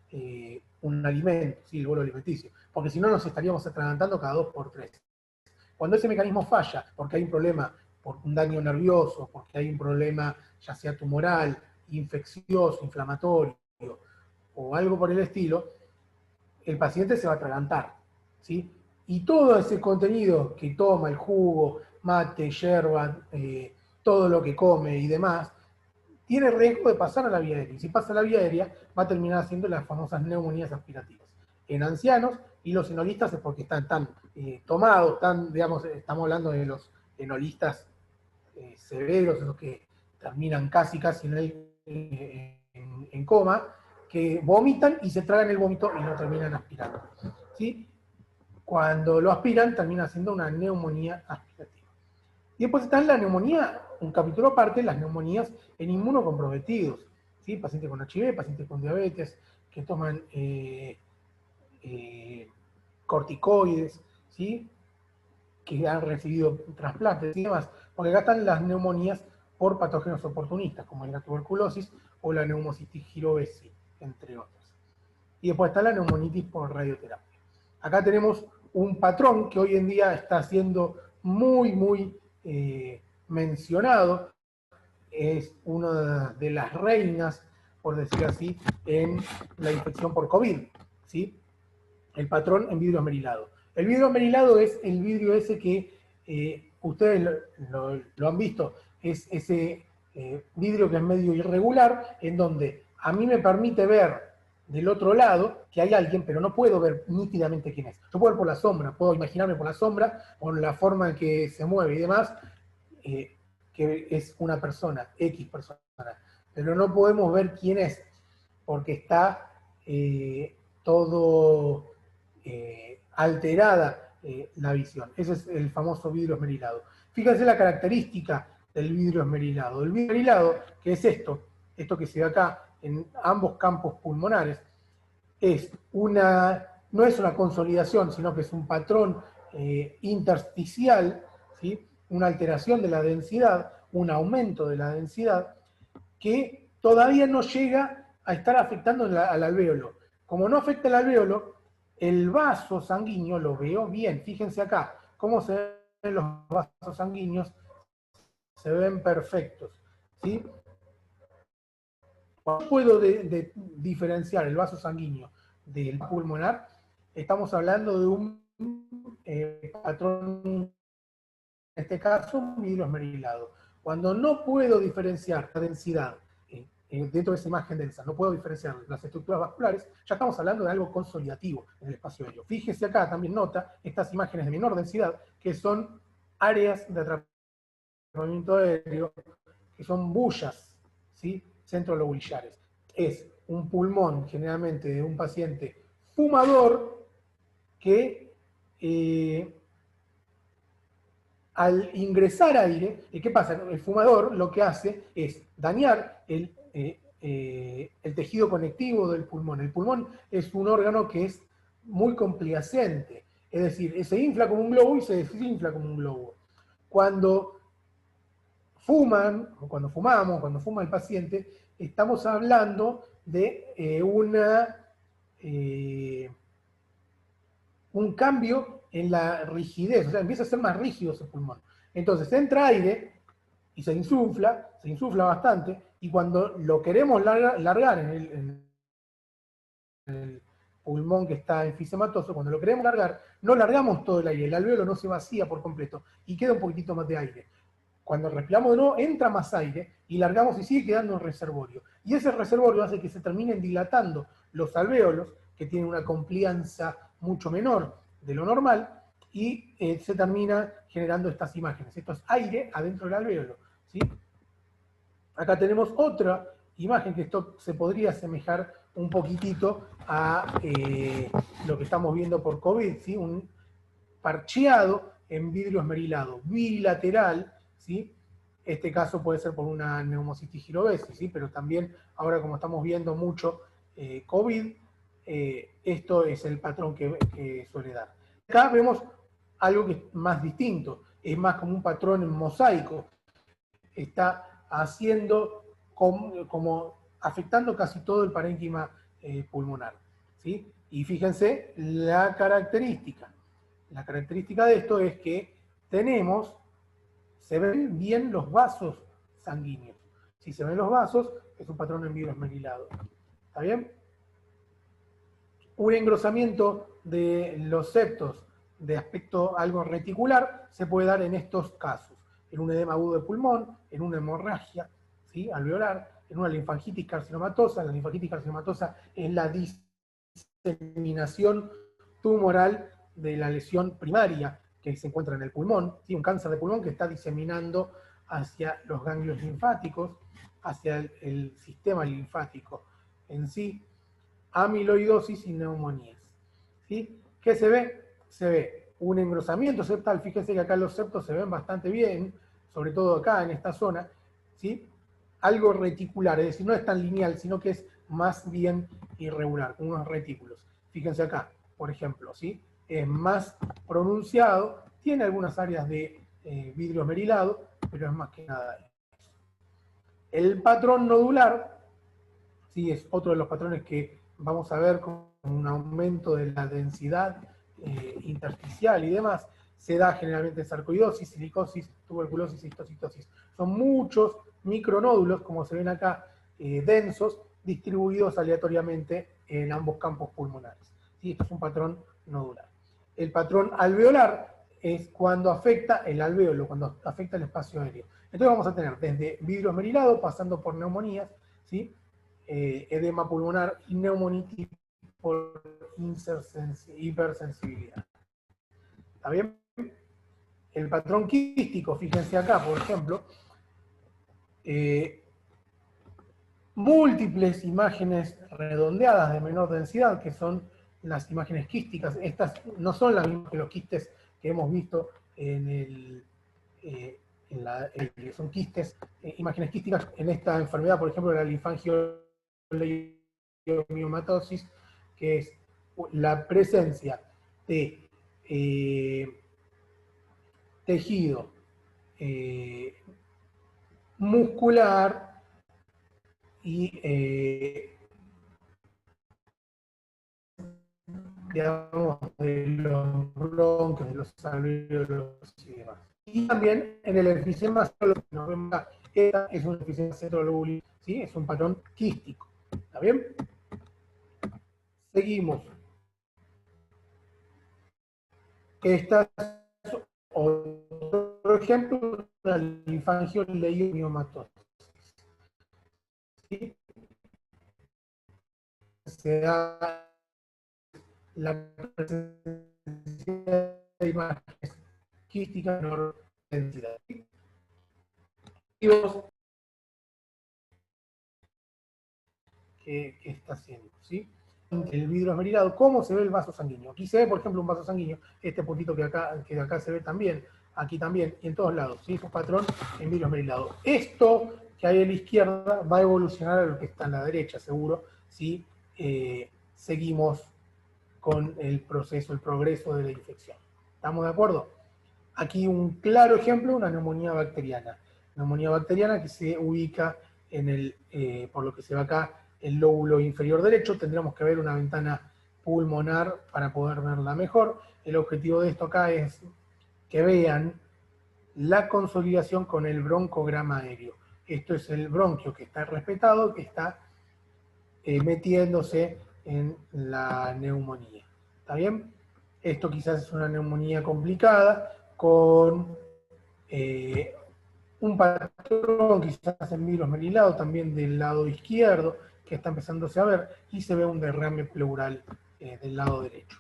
Speaker 1: un alimento, ¿sí?, el bolo alimenticio, porque si no nos estaríamos atragantando cada 2 por 3. Cuando ese mecanismo falla, porque hay un problema por un daño nervioso, porque hay un problema ya sea tumoral, infeccioso, inflamatorio, o algo por el estilo, el paciente se va a atragantar, ¿sí? Y todo ese contenido que toma, el jugo, mate, yerba, todo lo que come y demás, tiene riesgo de pasar a la vía aérea. Y si pasa a la vía aérea, va a terminar haciendo las famosas neumonías aspirativas. En ancianos, y los enolistas es porque están tan tomados, digamos, estamos hablando de los enolistas severos, esos que terminan casi en coma, que vomitan y se tragan el vómito y lo terminan aspirando. ¿Sí? Cuando lo aspiran, termina siendo una neumonía aspirativa. Y después está la neumonía, un capítulo aparte, las neumonías en inmunocomprometidos, ¿sí? Pacientes con HIV, pacientes con diabetes, que toman corticoides, ¿sí?, que han recibido trasplantes y demás, porque acá están las neumonías por patógenos oportunistas, como la tuberculosis o la neumocitis girovesi, entre otros. Y después está la neumonitis por radioterapia. Acá tenemos un patrón que hoy en día está siendo muy mencionado, es una de las reinas, por decir así, en la infección por COVID, ¿sí? El patrón en vidrio esmerilado. El vidrio esmerilado es el vidrio ese que ustedes lo han visto, es ese vidrio que es medio irregular, en donde a mí me permite ver del otro lado que hay alguien, pero no puedo ver nítidamente quién es. Yo puedo ver por la sombra, puedo imaginarme por la sombra, por la forma en que se mueve y demás, que es una persona, X persona, pero no podemos ver quién es, porque está todo alterada la visión. Ese es el famoso vidrio esmerilado. Fíjense la característica del vidrio esmerilado. El vidrio esmerilado, que es esto que se ve acá en ambos campos pulmonares, no es una consolidación, sino que es un patrón intersticial, ¿sí? Una alteración de la densidad, un aumento de la densidad, que todavía no llega a estar afectando al alvéolo. Como no afecta el alvéolo, el vaso sanguíneo lo veo bien. Fíjense acá, cómo se ven los vasos sanguíneos, se ven perfectos, ¿sí? Cuando puedo diferenciar el vaso sanguíneo del pulmonar, estamos hablando de un patrón, en este caso, un vidrio esmerilado. Cuando no puedo diferenciar la densidad dentro de esa imagen densa, no puedo diferenciar las estructuras vasculares, ya estamos hablando de algo consolidativo en el espacio aéreo. Fíjese acá, también nota estas imágenes de menor densidad, que son áreas de atrapamiento aéreo, que son bullas, ¿sí? Centrolobulillares. Es un pulmón, generalmente, de un paciente fumador que al ingresar aire, ¿qué pasa? El fumador lo que hace es dañar el tejido conectivo del pulmón. El pulmón es un órgano que es muy complacente, es decir, se infla como un globo y se desinfla como un globo. Cuando fuman, o cuando fumamos, cuando fuma el paciente, estamos hablando de un cambio en la rigidez, o sea, empieza a ser más rígido ese pulmón. Entonces entra aire y se insufla bastante, y cuando lo queremos largar en el pulmón que está enfisematoso, cuando lo queremos largar, no largamos todo el aire, el alvéolo no se vacía por completo y queda un poquitito más de aire. Cuando respiramos de nuevo, entra más aire y largamos y sigue quedando un reservorio. Y ese reservorio hace que se terminen dilatando los alvéolos, que tienen una complianza mucho menor de lo normal, y se termina generando estas imágenes. Esto es aire adentro del alvéolo, ¿sí? Acá tenemos otra imagen que esto se podría asemejar un poquitito a lo que estamos viendo por COVID, ¿sí? Un parcheado en vidrio esmerilado, bilateral, ¿sí? Este caso puede ser por una neumocitis girovesis, ¿sí? Pero también, ahora como estamos viendo mucho COVID, esto es el patrón que suele dar. Acá vemos algo que es más distinto, es más como un patrón en mosaico, está haciendo como afectando casi todo el parénquima pulmonar, ¿sí? Y fíjense la característica. La característica de esto es que se ven bien los vasos sanguíneos. Si se ven los vasos, es un patrón en vidrio esmerilado. ¿Está bien? Un engrosamiento de los septos de aspecto algo reticular se puede dar en estos casos: en un edema agudo de pulmón, en una hemorragia, ¿sí? Alveolar, en una linfangitis carcinomatosa. La linfangitis carcinomatosa es la diseminación tumoral de la lesión primaria que se encuentra en el pulmón, ¿sí? Un cáncer de pulmón que está diseminando hacia los ganglios linfáticos, hacia el sistema linfático en sí. Amiloidosis y neumonías, ¿sí? ¿Qué se ve? Se ve un engrosamiento septal. Fíjense que acá los septos se ven bastante bien, sobre todo acá en esta zona, ¿sí? Algo reticular, es decir, no es tan lineal, sino que es más bien irregular, con unos retículos. Fíjense acá, por ejemplo, ¿sí? Es más pronunciado, tiene algunas áreas de vidrio esmerilado, pero es más que nada eso. El patrón nodular, ¿sí? Es otro de los patrones que vamos a ver con un aumento de la densidad intersticial y demás. Se da generalmente sarcoidosis, silicosis, tuberculosis y histocitosis. Son muchos micronódulos, como se ven acá, densos, distribuidos aleatoriamente en ambos campos pulmonares. ¿Sí? Esto es un patrón nodular. El patrón alveolar es cuando afecta el alvéolo, cuando afecta el espacio aéreo. Entonces vamos a tener desde vidrio esmerilado, pasando por neumonías, ¿sí? edema pulmonar y neumonitis por hipersensibilidad. ¿Está bien? El patrón quístico, fíjense acá, por ejemplo, múltiples imágenes redondeadas de menor densidad, que son las imágenes quísticas. Estas no son las mismas que los quistes que hemos visto son quistes, imágenes quísticas en esta enfermedad, por ejemplo, la linfangioliomatosis, que es la presencia de tejido muscular y digamos, de los bronquios, de los alvéolos y demás. Y también en el enfisema cerebrovascular, esta es un enfisema cerebrovascular, ¿sí? Es un patrón quístico. ¿Está bien? Seguimos. Esta es otro ejemplo de la linfangioliomatosis. ¿Sí? Se da la presencia de imágenes quísticas de menor densidad. Y vemos qué está haciendo, ¿sí? El vidrio esmerilado, ¿cómo se ve el vaso sanguíneo? Aquí se ve, por ejemplo, un vaso sanguíneo, este puntito que de acá se ve también, aquí también, y en todos lados, ¿sí? Es un patrón en vidrio esmerilado. Esto que hay a la izquierda va a evolucionar a lo que está en la derecha, seguro, si seguimos con el proceso, el progreso de la infección. ¿Estamos de acuerdo? Aquí un claro ejemplo, una neumonía bacteriana. Neumonía bacteriana que se ubica en el, por lo que se ve acá, el lóbulo inferior derecho. Tendríamos que ver una ventana pulmonar para poder verla mejor. El objetivo de esto acá es que vean la consolidación con el broncograma aéreo. Esto es el bronquio que está respetado, que está metiéndose en la neumonía. ¿Está bien? Esto quizás es una neumonía complicada, con un patrón quizás en vidrio esmerilado también del lado izquierdo, que está empezándose a ver, y se ve un derrame pleural del lado derecho.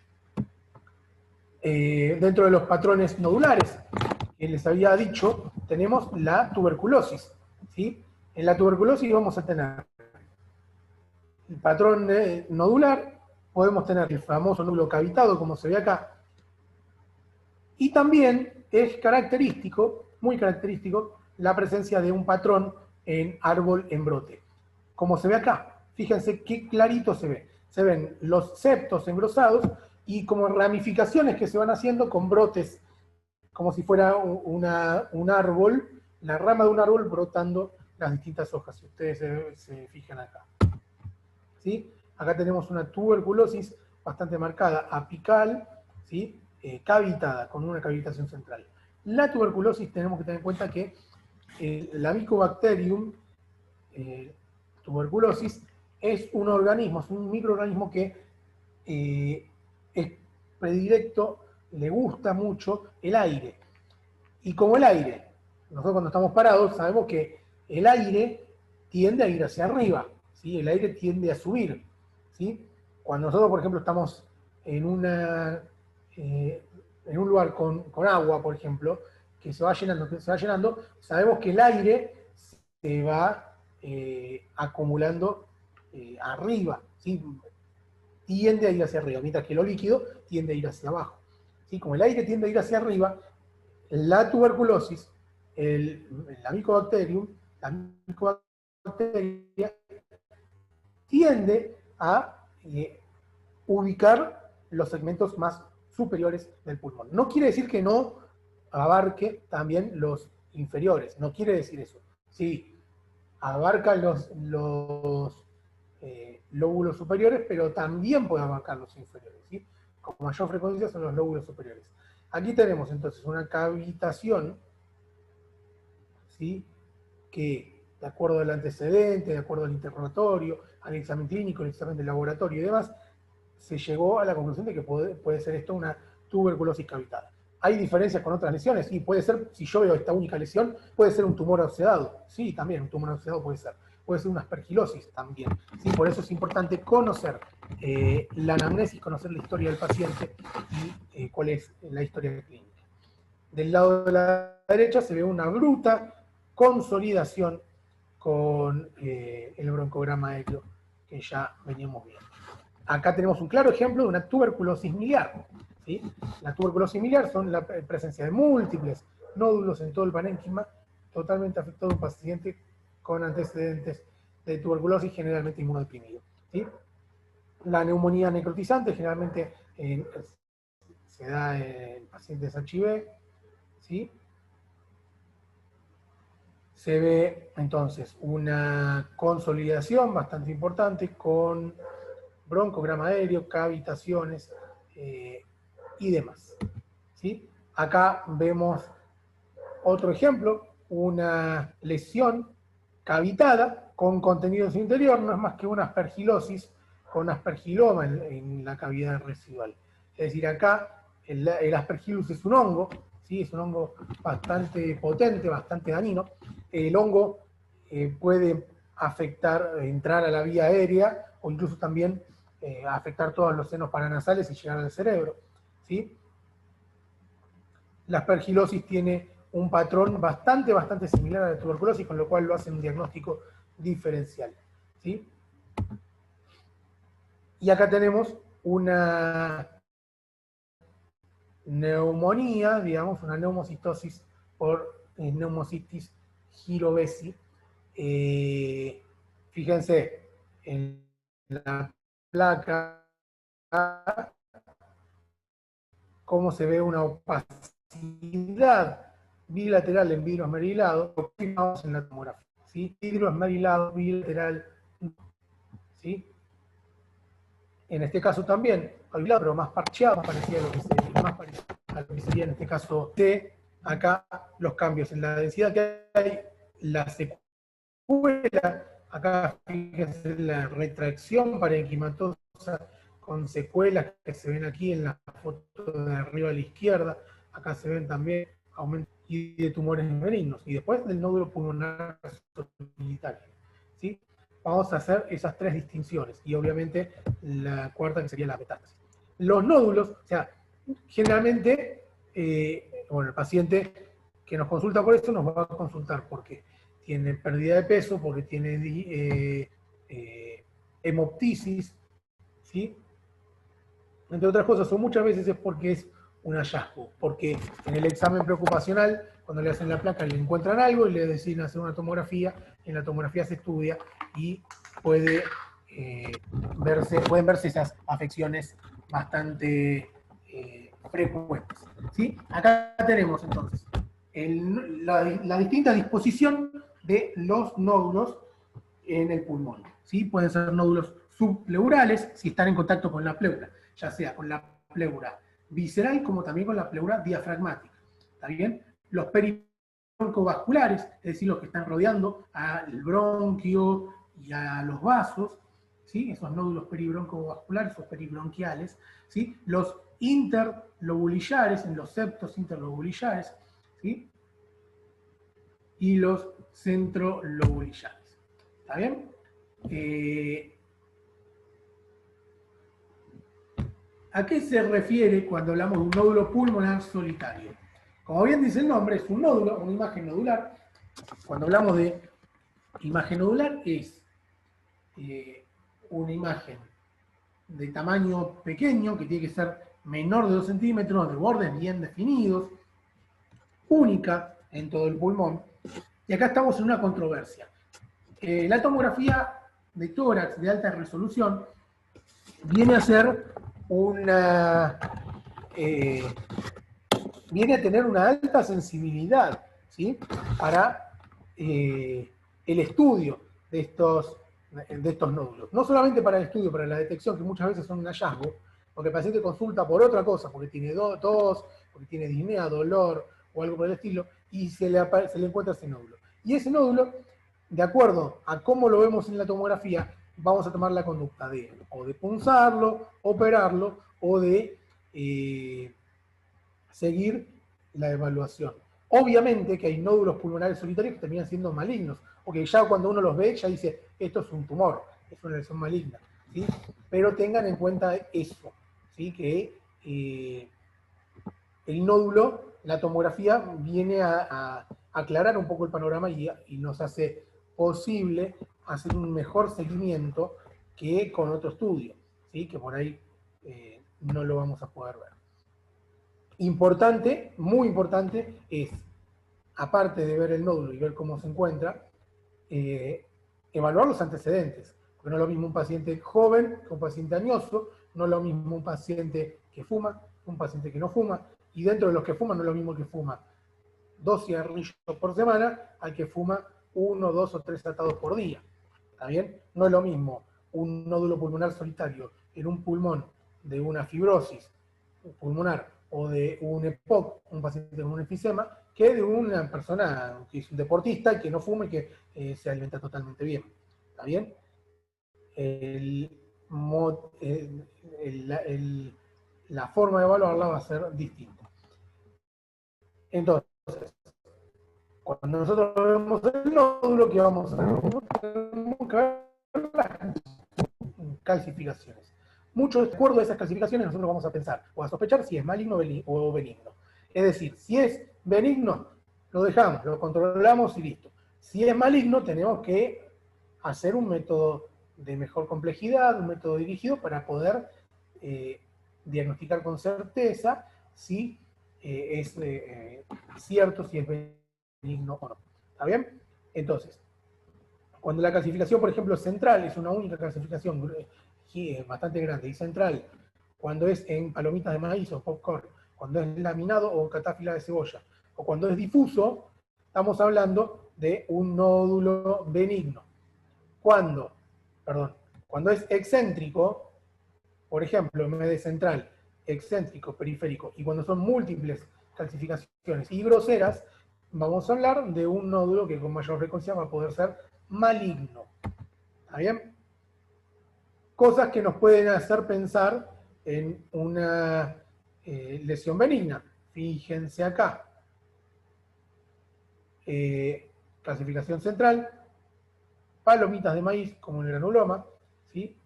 Speaker 1: Dentro de los patrones nodulares que les había dicho, tenemos la tuberculosis, ¿sí? En la tuberculosis vamos a tener el patrón nodular, podemos tener el famoso nódulo cavitado, como se ve acá, y también es característico, muy característico, la presencia de un patrón en árbol en brote. Como se ve acá, fíjense qué clarito se ve. Se ven los septos engrosados y como ramificaciones que se van haciendo con brotes, como si fuera un árbol, la rama de un árbol brotando las distintas hojas, si ustedes se fijan acá. ¿Sí? Acá tenemos una tuberculosis bastante marcada, apical, ¿sí? Cavitada, con una cavitación central. La tuberculosis tenemos que tener en cuenta que la Mycobacterium tuberculosis es un organismo, es un microorganismo que es predilecto, le gusta mucho el aire. Y como el aire, nosotros cuando estamos parados sabemos que el aire tiende a ir hacia arriba, ¿sí? El aire tiende a subir, ¿sí? Cuando nosotros, por ejemplo, estamos en en un lugar con agua, por ejemplo, que se va llenando, sabemos que el aire se va acumulando arriba, ¿sí? Tiende a ir hacia arriba, mientras que lo líquido tiende a ir hacia abajo. ¿Sí? Como el aire tiende a ir hacia arriba, la tuberculosis, la Mycobacterium, la micobacteria, tiende a ubicar los segmentos más superiores del pulmón. No quiere decir que no abarque también los inferiores, no quiere decir eso. Sí, abarca los lóbulos superiores, pero también puede abarcar los inferiores, ¿sí? Con mayor frecuencia son los lóbulos superiores. Aquí tenemos entonces una cavitación, ¿sí? Que de acuerdo al antecedente, de acuerdo al interrogatorio, al examen clínico, al examen de laboratorio y demás, se llegó a la conclusión de que puede ser esto una tuberculosis cavitada. ¿Hay diferencias con otras lesiones? Sí, puede ser, si yo veo esta única lesión, puede ser un tumor oxidado. Sí, también un tumor oxidado puede ser. puede ser una aspergilosis también. ¿Sí? Por eso es importante conocer la anamnesis, conocer la historia del paciente y cuál es la historia clínica. Del lado de la derecha se ve una bruta consolidación con el broncograma aéreo que ya veníamos viendo. Acá tenemos un claro ejemplo de una tuberculosis miliar. ¿Sí? La tuberculosis miliar son la presencia de múltiples nódulos en todo el parénquima, totalmente afectado a un paciente con antecedentes de tuberculosis, generalmente inmunodeprimido. ¿Sí? La neumonía necrotizante generalmente se da en pacientes HIV. ¿Sí? Se ve entonces una consolidación bastante importante con broncograma aéreo, cavitaciones y demás. ¿Sí? Acá vemos otro ejemplo, una lesión cavitada con contenido en su interior, no es más que una aspergilosis con aspergiloma en la cavidad residual. Es decir, acá el aspergillus es un hongo, ¿sí? Es un hongo bastante potente, bastante dañino. El hongo puede afectar, entrar a la vía aérea o incluso también afectar todos los senos paranasales y llegar al cerebro. ¿Sí? La aspergilosis tiene un patrón bastante similar a la tuberculosis, con lo cual lo hace un diagnóstico diferencial. ¿Sí? Y acá tenemos una neumonía, digamos, una neumocistosis por neumocitis girovesi. Fíjense en la placa cómo se ve una opacidad bilateral en vidrio esmerilado, observamos en la tomografía. ¿Sí? Vidrio esmerilado bilateral. ¿Sí? En este caso también, pero más parcheado, más parecido a lo que sería en este caso T. Acá los cambios en la densidad que hay, la secuela, acá fíjense la retracción parenquimatosa con secuelas que se ven aquí en la foto de arriba a la izquierda. Acá se ven también aumentos de tumores benignos. Y después del nódulo pulmonar solitario. ¿Sí? Vamos a hacer esas tres distinciones. Y obviamente la cuarta que sería la metástasis. Los nódulos, o sea, generalmente, bueno, el paciente que nos consulta por esto nos va a consultar porque tiene pérdida de peso, porque tiene hemoptisis, ¿sí? Entre otras cosas, o muchas veces es porque es un hallazgo, porque en el examen preocupacional, cuando le hacen la placa, le encuentran algo y le deciden hacer una tomografía, en la tomografía se estudia y pueden verse esas afecciones bastante frecuentes. ¿Sí? Acá tenemos entonces la distinta disposición de los nódulos en el pulmón. ¿Sí? Pueden ser nódulos subpleurales si están en contacto con la pleura, ya sea con la pleura visceral como también con la pleura diafragmática. ¿Está bien? Los peribroncovasculares, es decir, los que están rodeando al bronquio y a los vasos, ¿sí? Esos nódulos peribroncovasculares o peribronquiales, ¿sí? Los interlobulillares, en los septos interlobulillares, ¿sí? Y los centrolobulillares. ¿Está bien? ¿A qué se refiere cuando hablamos de un nódulo pulmonar solitario? Como bien dice el nombre, es un nódulo, una imagen nodular. Cuando hablamos de imagen nodular es una imagen de tamaño pequeño, que tiene que ser menor de 2 centímetros, de bordes bien definidos, única en todo el pulmón. Y acá estamos en una controversia. La tomografía de tórax de alta resolución viene a ser viene a tener una alta sensibilidad, ¿sí? Para el estudio de estos nódulos. No solamente para el estudio, para la detección, que muchas veces son un hallazgo, porque el paciente consulta por otra cosa, porque tiene tos, porque tiene disnea, dolor o algo por el estilo, y se le encuentra ese nódulo. Y ese nódulo, de acuerdo a cómo lo vemos en la tomografía, vamos a tomar la conducta de punzarlo, operarlo, o de seguir la evaluación. Obviamente que hay nódulos pulmonares solitarios que terminan siendo malignos, porque ya cuando uno los ve, ya dice, esto es un tumor, es una lesión maligna, ¿sí? Pero tengan en cuenta eso, ¿sí? Que el nódulo, la tomografía, viene a aclarar un poco el panorama y nos hace posible hacer un mejor seguimiento que con otro estudio, ¿sí? Que por ahí no lo vamos a poder ver. Importante, muy importante, es, aparte de ver el nódulo y ver cómo se encuentra, evaluar los antecedentes. Porque no es lo mismo un paciente joven que un paciente añoso, no es lo mismo un paciente que fuma, un paciente que no fuma, y dentro de los que fuman no es lo mismo que fuma 2 cigarrillos por semana al que fuma 1, 2 o 3 tratados por día. ¿Está bien? No es lo mismo un nódulo pulmonar solitario en un pulmón de una fibrosis pulmonar o de un EPOC, un paciente con un enfisema, que de una persona que es un deportista y que no fume y que se alimenta totalmente bien. ¿Está bien? La forma de evaluarla va a ser distinta. Entonces, cuando nosotros vemos el nódulo, ¿qué vamos a ver? Tenemos que ver las calcificaciones. Mucho de acuerdo a esas calcificaciones, nosotros vamos a pensar o a sospechar si es maligno o benigno. Es decir, si es benigno, lo dejamos, lo controlamos y listo. Si es maligno, tenemos que hacer un método de mejor complejidad, un método dirigido para poder diagnosticar con certeza si es cierto, si es benigno o no. ¿Está bien? Entonces, cuando la clasificación, por ejemplo, central, es una única clasificación bastante grande y central, cuando es en palomitas de maíz o popcorn, cuando es laminado o catáfila de cebolla, o cuando es difuso, estamos hablando de un nódulo benigno. Cuando es excéntrico, por ejemplo, en vez de central, excéntrico, periférico, y cuando son múltiples calcificaciones y groseras, vamos a hablar de un nódulo que con mayor frecuencia va a poder ser maligno. ¿Está bien? Cosas que nos pueden hacer pensar en una lesión benigna. Fíjense acá. Clasificación central, palomitas de maíz como el granuloma, ¿sí?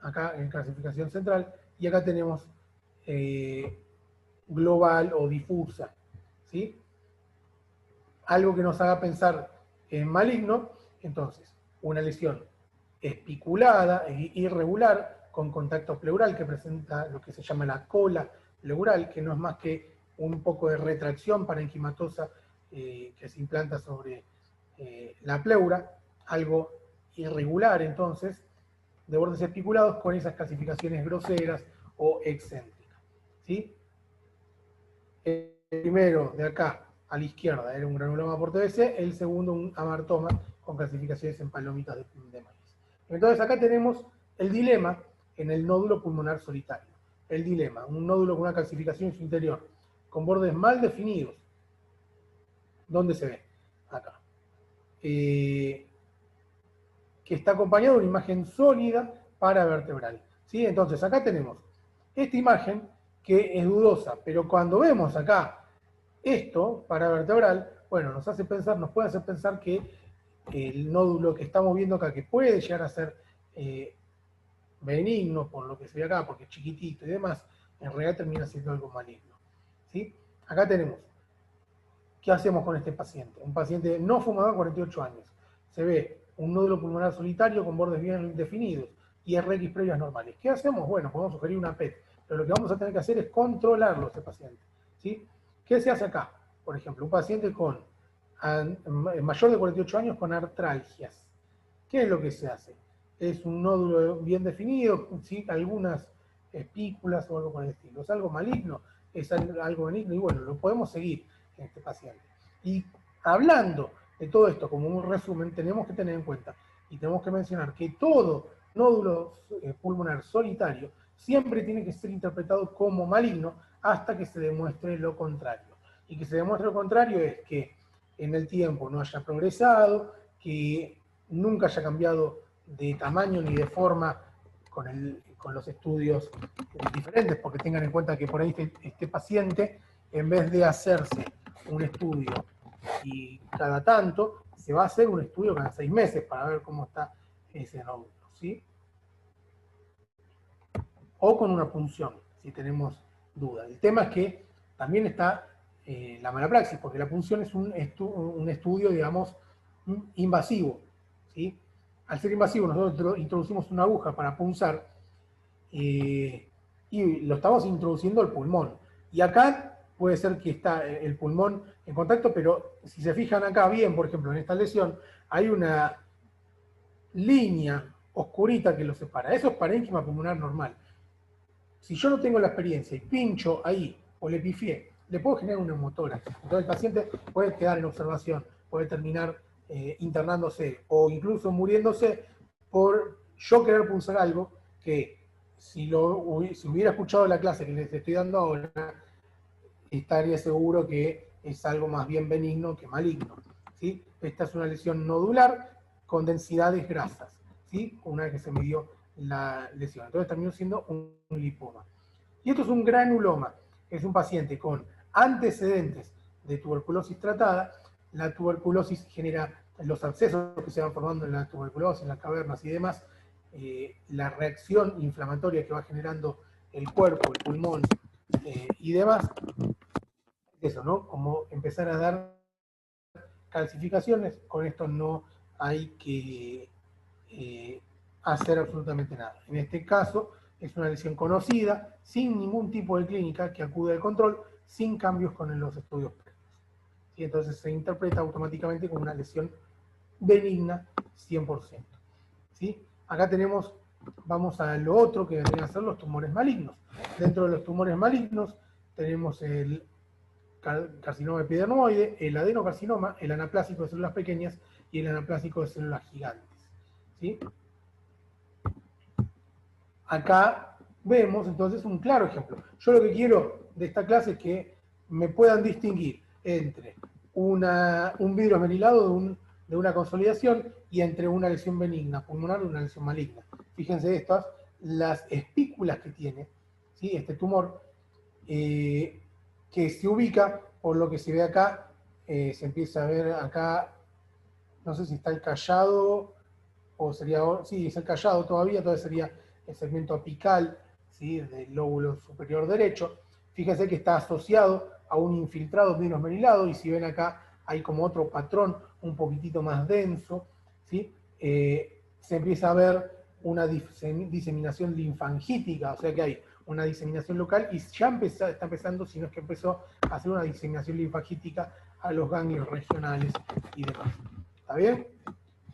Speaker 1: Acá en clasificación central, y acá tenemos global o difusa, ¿sí? Algo que nos haga pensar en maligno, entonces, una lesión espiculada e irregular con contacto pleural que presenta lo que se llama la cola pleural, que no es más que un poco de retracción parenquimatosa que se implanta sobre la pleura, algo irregular entonces, de bordes espiculados con esas clasificaciones groseras o excéntricas. ¿Sí? El primero de acá a la izquierda era un granuloma por TBC, el segundo un amartoma con clasificaciones en palomitas de maíz. Entonces acá tenemos el dilema en el nódulo pulmonar solitario. El dilema, un nódulo con una calcificación en su interior, con bordes mal definidos. ¿Dónde se ve? Acá. Que está acompañado de una imagen sólida paravertebral. ¿Sí? Entonces acá tenemos esta imagen que es dudosa, pero cuando vemos acá esto paravertebral, bueno, nos puede hacer pensar que el nódulo que estamos viendo acá, que puede llegar a ser benigno por lo que se ve acá, porque es chiquitito y demás, en realidad termina siendo algo maligno. ¿Sí? Acá tenemos, ¿qué hacemos con este paciente? Un paciente no fumador, 48 años. Se ve un nódulo pulmonar solitario con bordes bien definidos y RX previas normales. ¿Qué hacemos? Bueno, podemos sugerir una PET, pero lo que vamos a tener que hacer es controlarlo a este paciente. ¿Sí? ¿Qué se hace acá? Por ejemplo, un paciente con mayor de 48 años con artralgias. ¿Qué es lo que se hace? Es un nódulo bien definido, ¿sí? Algunas espículas o algo por el estilo. ¿Es algo maligno? ¿Es algo benigno? Y bueno, lo podemos seguir en este paciente. Y hablando de todo esto como un resumen, tenemos que tener en cuenta y tenemos que mencionar que todo nódulo pulmonar solitario siempre tiene que ser interpretado como maligno hasta que se demuestre lo contrario. Y que se demuestre lo contrario es que en el tiempo no haya progresado, que nunca haya cambiado de tamaño ni de forma con los estudios diferentes, porque tengan en cuenta que por ahí este paciente, en vez de hacerse un estudio y cada tanto, se va a hacer un estudio cada 6 meses para ver cómo está ese nódulo, ¿sí? O con una punción, si tenemos dudas. El tema es que también está la mala praxis, porque la punción es un estudio, digamos, invasivo, ¿sí? Al ser invasivo, nosotros introducimos una aguja para punzar y lo estamos introduciendo al pulmón. Y acá puede ser que está el pulmón en contacto, pero si se fijan acá bien, por ejemplo, en esta lesión, hay una línea oscurita que lo separa. Eso es parénquima pulmonar normal. Si yo no tengo la experiencia y pincho ahí o le pifié, le puedo generar un neumotórax. Entonces el paciente puede quedar en observación, puede terminar internándose o incluso muriéndose por yo querer punzar algo que si hubiera escuchado la clase que les estoy dando ahora, estaría seguro que es algo más bien benigno que maligno, ¿sí? Esta es una lesión nodular con densidades grasas, ¿sí? Una vez que se midió la lesión. Entonces terminó siendo un lipoma. Y esto es un granuloma, que es un paciente con antecedentes de tuberculosis tratada. La tuberculosis genera los abscesos que se van formando en la tuberculosis, en las cavernas y demás, la reacción inflamatoria que va generando el cuerpo, el pulmón y demás. Eso, ¿no? Como empezar a dar calcificaciones, con esto no hay que hacer absolutamente nada. En este caso es una lesión conocida, sin ningún tipo de clínica que acude al control, sin cambios con los estudios previos. Y entonces se interpreta automáticamente como una lesión benigna 100%. ¿Sí? Acá tenemos, vamos a lo otro que vendrían a ser los tumores malignos. Dentro de los tumores malignos tenemos el carcinoma epidermoide, el adenocarcinoma, el anaplásico de células pequeñas y el anaplásico de células gigantes. ¿Sí? Acá vemos entonces un claro ejemplo. Yo lo que quiero de esta clase es que me puedan distinguir entre un vidrio esmerilado de una consolidación y entre una lesión benigna pulmonar y una lesión maligna. Fíjense estas, las espículas que tiene, ¿sí? Este tumor, que se ubica, por lo que se ve acá, se empieza a ver acá, no sé si está el callado, o sería, sí, es el callado todavía sería el segmento apical, ¿sí? Del lóbulo superior derecho. Fíjense que está asociado a un infiltrado vidrio esmerilado, y si ven acá hay como otro patrón un poquitito más denso, ¿sí? Se empieza a ver una diseminación linfangítica, o sea que hay una diseminación local y ya está empezando, si no es que empezó a hacer una diseminación linfangítica a los ganglios regionales y demás. ¿Está bien?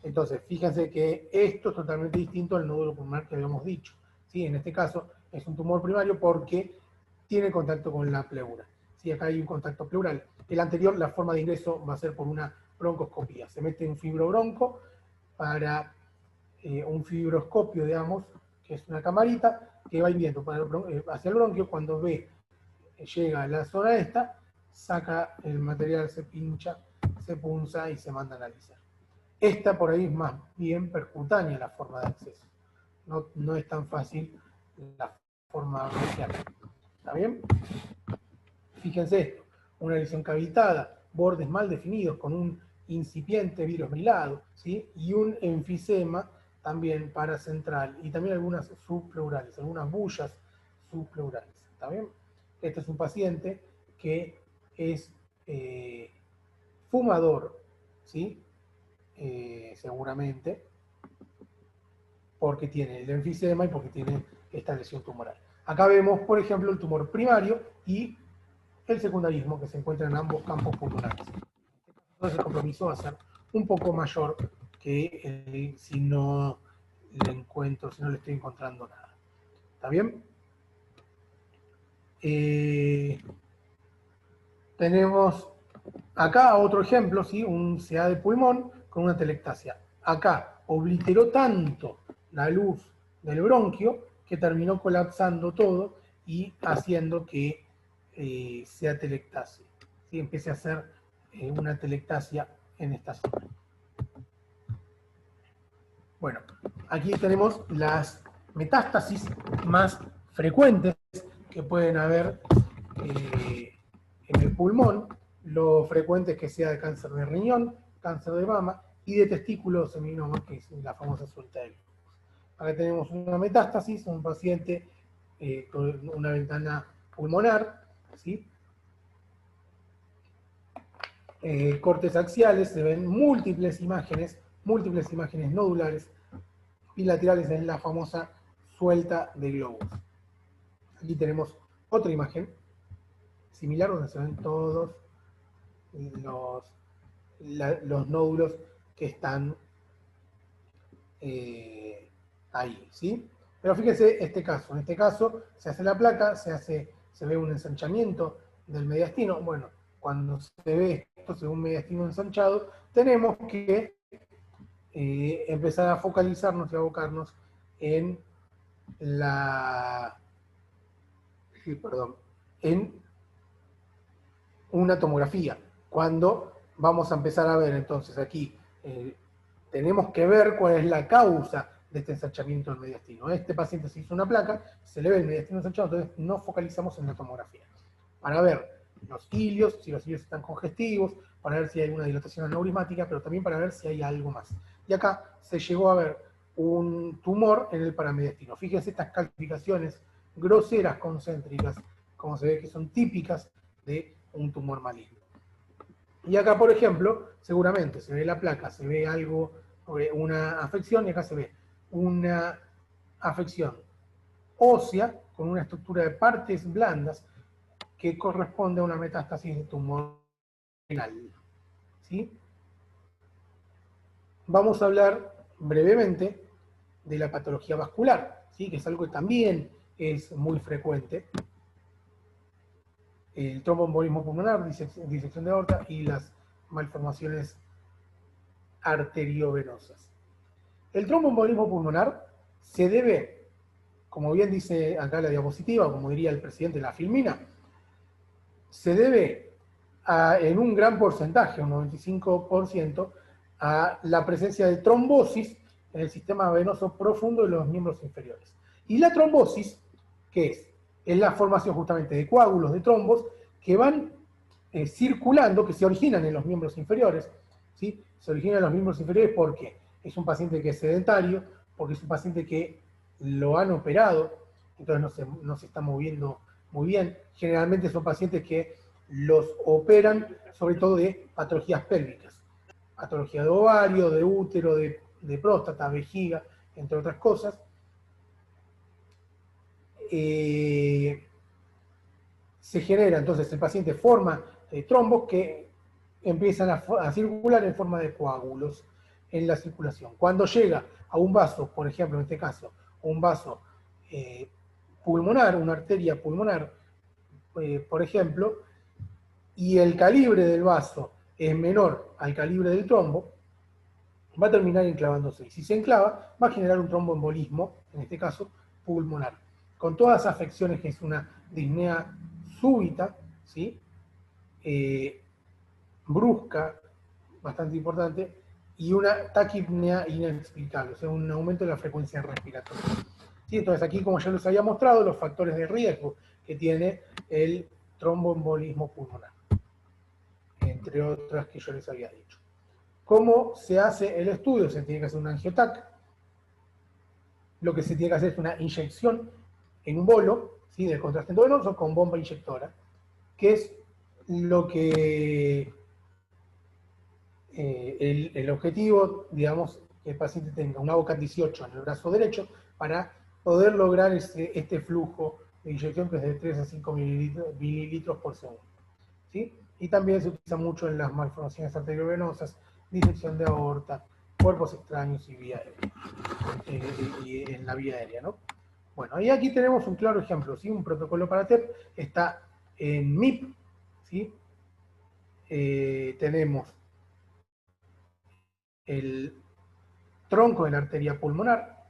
Speaker 1: Entonces, fíjense que esto es totalmente distinto al nódulo pulmonar que habíamos dicho. ¿Sí? En este caso es un tumor primario porque tiene contacto con la pleura. ¿Sí? Acá hay un contacto pleural. El anterior, la forma de ingreso va a ser por una broncoscopía. Se mete un fibrobronco para un fibroscopio, digamos, que es una camarita que va hirviendo hacia el bronquio. Cuando llega a la zona esta, saca el material, se pincha, se punza y se manda a analizar. Esta por ahí es más bien percutánea la forma de acceso. No es tan fácil la forma bronquial. ¿Está bien? Fíjense esto, una lesión cavitada, bordes mal definidos con un incipiente vidrio esmerilado, ¿sí? Y un enfisema también paracentral, y también algunas subpleurales, algunas bullas subpleurales. ¿Está bien? Este es un paciente que es fumador, ¿sí? Seguramente, porque tiene el enfisema y porque tiene esta lesión tumoral. Acá vemos, por ejemplo, el tumor primario y el secundarismo que se encuentra en ambos campos pulmonares. Entonces el compromiso va a ser un poco mayor que si no le estoy encontrando nada. ¿Está bien? Tenemos acá otro ejemplo, ¿sí? Un CA de pulmón con una telectasia. Acá obliteró tanto la luz del bronquio que terminó colapsando todo y haciendo que sea telectasia. ¿Sí? Empiece a hacer una telectasia en esta zona. Bueno, aquí tenemos las metástasis más frecuentes que pueden haber en el pulmón. Lo frecuente es que sea de cáncer de riñón, cáncer de mama, y de testículo seminoma, que es la famosa suelta de globos. Acá tenemos una metástasis, un paciente con una ventana pulmonar, ¿sí? Cortes axiales, se ven múltiples imágenes nodulares bilaterales en la famosa suelta de globos. Aquí tenemos otra imagen similar donde se ven todos los nódulos que están ahí, ¿sí? Pero fíjense este caso. En este caso se hace la placa, se ve un ensanchamiento del mediastino. Bueno, cuando se ve esto, según un mediastino ensanchado, tenemos que empezar a focalizarnos y abocarnos en en una tomografía. Cuando vamos a empezar a ver, entonces aquí tenemos que ver cuál es la causa de este ensanchamiento del mediastino. Este paciente se hizo una placa, se le ve el mediastino ensanchado, entonces no focalizamos en la tomografía. Para ver los ilios, si los ilios están congestivos, para ver si hay una dilatación aneurismática, pero también para ver si hay algo más. Y acá se llegó a ver un tumor en el paramediastino. Fíjense estas calcificaciones groseras concéntricas, como se ve que son típicas de un tumor maligno. Y acá, por ejemplo, seguramente se ve la placa, se ve algo, una afección, y acá se ve una afección ósea con una estructura de partes blandas que corresponde a una metástasis de tumor renal. ¿Sí? Vamos a hablar brevemente de la patología vascular, ¿sí? Que es algo que también es muy frecuente. El tromboembolismo pulmonar, disección de aorta y las malformaciones arteriovenosas. El tromboembolismo pulmonar se debe, como bien dice acá la diapositiva, como diría el presidente de la Filmina, se debe en un gran porcentaje, un 95%, a la presencia de trombosis en el sistema venoso profundo de los miembros inferiores. Y la trombosis, ¿qué es? Es la formación justamente de coágulos, de trombos, que van circulando, que se originan en los miembros inferiores, ¿sí? Se originan en los miembros inferiores porque es un paciente que es sedentario, porque es un paciente que lo han operado, entonces no se está moviendo muy bien. Generalmente son pacientes que los operan sobre todo de patologías pélvicas, patología de ovario, de útero, de próstata, vejiga, entre otras cosas. Se genera, entonces el paciente forma trombos que empiezan a circular en forma de coágulos en la circulación. Cuando llega a un vaso, por ejemplo, en este caso, un vaso pulmonar, una arteria pulmonar, por ejemplo, y el calibre del vaso es menor al calibre del trombo, va a terminar enclavándose. Y si se enclava, va a generar un tromboembolismo, en este caso, pulmonar. Con todas las afecciones, que es una disnea súbita, ¿sí? Brusca, bastante importante, y una taquipnea inexplicable, o sea, un aumento de la frecuencia respiratoria. ¿Sí? Entonces aquí, como ya les había mostrado, los factores de riesgo que tiene el tromboembolismo pulmonar, entre otras que yo les había dicho. ¿Cómo se hace el estudio? Se tiene que hacer un angiotac. Lo que se tiene que hacer es una inyección en un bolo, ¿sí? Del contraste endovenoso con bomba inyectora, que es lo que el objetivo, digamos, que el paciente tenga una boca 18 en el brazo derecho para poder lograr este flujo de inyección que es de 3 a 5 mililitros por segundo. ¿Sí? Y también se utiliza mucho en las malformaciones arteriovenosas, disección de aorta, cuerpos extraños y vía aérea, y en la vía aérea, ¿no? Bueno, y aquí tenemos un claro ejemplo, ¿sí? Un protocolo para TEP, está en MIP, ¿sí? Tenemos el tronco de la arteria pulmonar,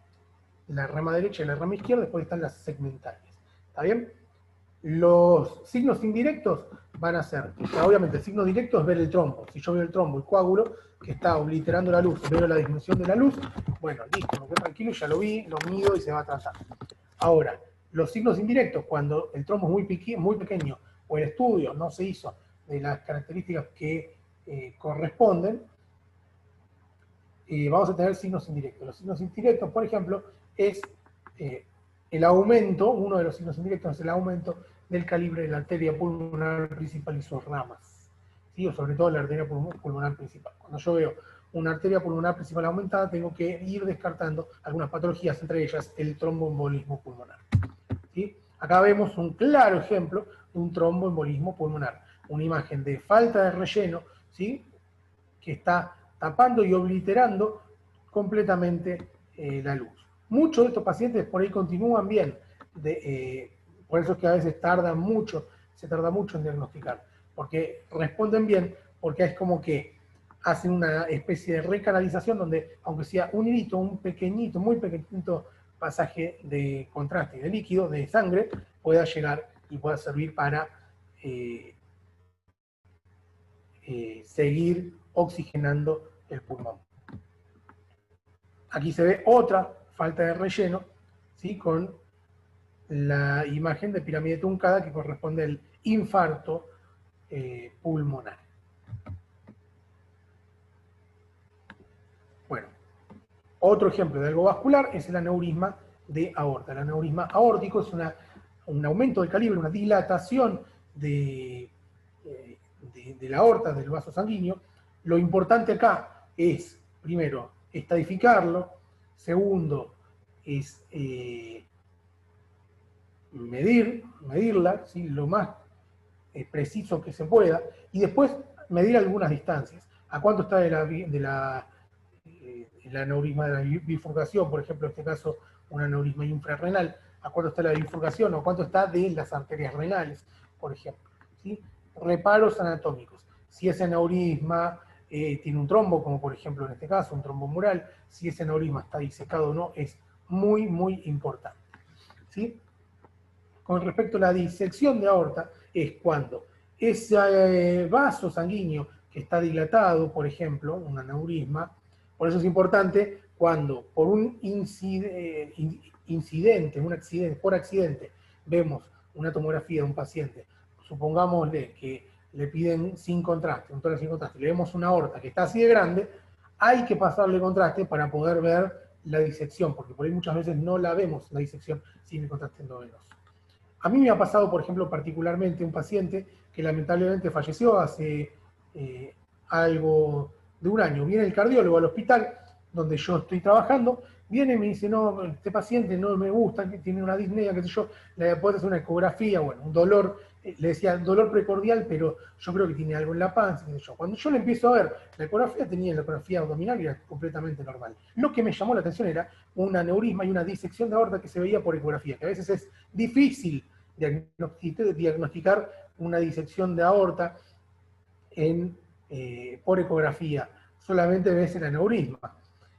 Speaker 1: la rama derecha y la rama izquierda, después están las segmentales. ¿Está bien? Los signos indirectos van a ser, obviamente el signo directo es ver el trombo. Si yo veo el trombo, el coágulo, que está obliterando la luz, veo la disminución de la luz, bueno, listo, me quedo tranquilo, ya lo vi, lo mido y se va a tratar. Ahora, los signos indirectos, cuando el trombo es muy pequeño, o el estudio no se hizo de las características que corresponden, vamos a tener signos indirectos. Los signos indirectos, por ejemplo, es el aumento, uno de los signos indirectos es el aumento del calibre de la arteria pulmonar principal y sus ramas, ¿sí? O sobre todo la arteria pulmonar principal. Cuando yo veo una arteria pulmonar principal aumentada, tengo que ir descartando algunas patologías, entre ellas el tromboembolismo pulmonar, ¿sí? Acá vemos un claro ejemplo de un tromboembolismo pulmonar, una imagen de falta de relleno, ¿sí? Que está tapando y obliterando completamente la luz. Muchos de estos pacientes por ahí continúan bien, por eso es que a veces se tarda mucho en diagnosticar, porque responden bien, porque es como que hacen una especie de recanalización donde, aunque sea un hilito, un pequeñito, muy pequeñito pasaje de contraste de líquido, de sangre, pueda llegar y pueda servir para seguir oxigenando el pulmón. Aquí se ve otra falta de relleno, ¿sí? Con la imagen de pirámide truncada que corresponde al infarto pulmonar. Bueno, otro ejemplo de algo vascular es el aneurisma de aorta. El aneurisma aórtico es un aumento del calibre, una dilatación de la aorta, del vaso sanguíneo. Lo importante acá es, primero, estadificarlo. Segundo, es medirla, ¿sí? Lo más preciso que se pueda. Y después medir algunas distancias. ¿A cuánto está el aneurisma de la bifurcación? Por ejemplo, en este caso, un aneurisma infrarrenal. ¿A cuánto está la bifurcación? ¿O cuánto está de las arterias renales, por ejemplo? ¿Sí? Reparos anatómicos. Si ese aneurisma tiene un trombo, como por ejemplo en este caso, un trombo mural, si ese aneurisma está disecado o no, es muy, muy importante, ¿sí? Con respecto a la disección de aorta, es cuando ese vaso sanguíneo que está dilatado, por ejemplo, un aneurisma, por eso es importante cuando por un por accidente, vemos una tomografía de un paciente, supongámosle que le piden sin contraste, un tórax sin contraste, le vemos una aorta que está así de grande, hay que pasarle contraste para poder ver la disección, porque por ahí muchas veces no la vemos, la disección, sin el contraste endovenoso. A mí me ha pasado, por ejemplo, particularmente un paciente que lamentablemente falleció hace algo de un año. Viene el cardiólogo al hospital donde yo estoy trabajando, viene y me dice, no, este paciente no me gusta, tiene una disnea, qué sé yo, le puedes hacer una ecografía, bueno, un dolor, le decía dolor precordial, pero yo creo que tiene algo en la panza, qué sé yo. Cuando yo le empiezo a ver la ecografía, tenía la ecografía abdominal y era completamente normal. Lo que me llamó la atención era un aneurisma y una disección de aorta que se veía por ecografía, que a veces es difícil diagnosticar una disección de aorta por ecografía, solamente ves el aneurisma.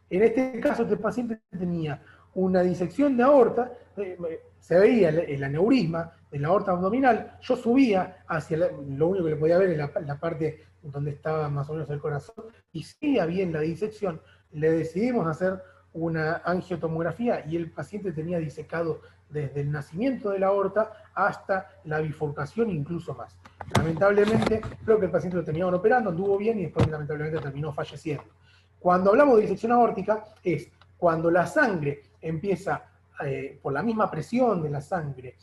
Speaker 1: En este caso, este paciente tenía una disección de aorta, se veía el aneurisma de la aorta abdominal, yo subía hacia lo único que le podía ver en la parte donde estaba más o menos el corazón, y seguía bien la disección, le decidimos hacer una angiotomografía y el paciente tenía disecado desde el nacimiento de la aorta hasta la bifurcación, incluso más. Lamentablemente, creo que el paciente lo tenían operando, anduvo bien y después lamentablemente terminó falleciendo. Cuando hablamos de disección aórtica es cuando la sangre empieza, por la misma presión de la sangre,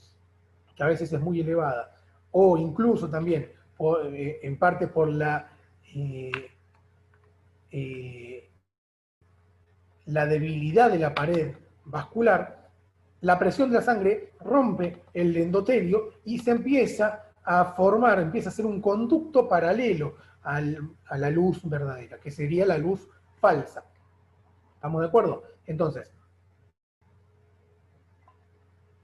Speaker 1: que a veces es muy elevada, o incluso también en parte por la debilidad de la pared vascular, la presión de la sangre rompe el endotelio y se empieza a formar, empieza a ser un conducto paralelo a la luz verdadera, que sería la luz falsa. ¿Estamos de acuerdo? Entonces,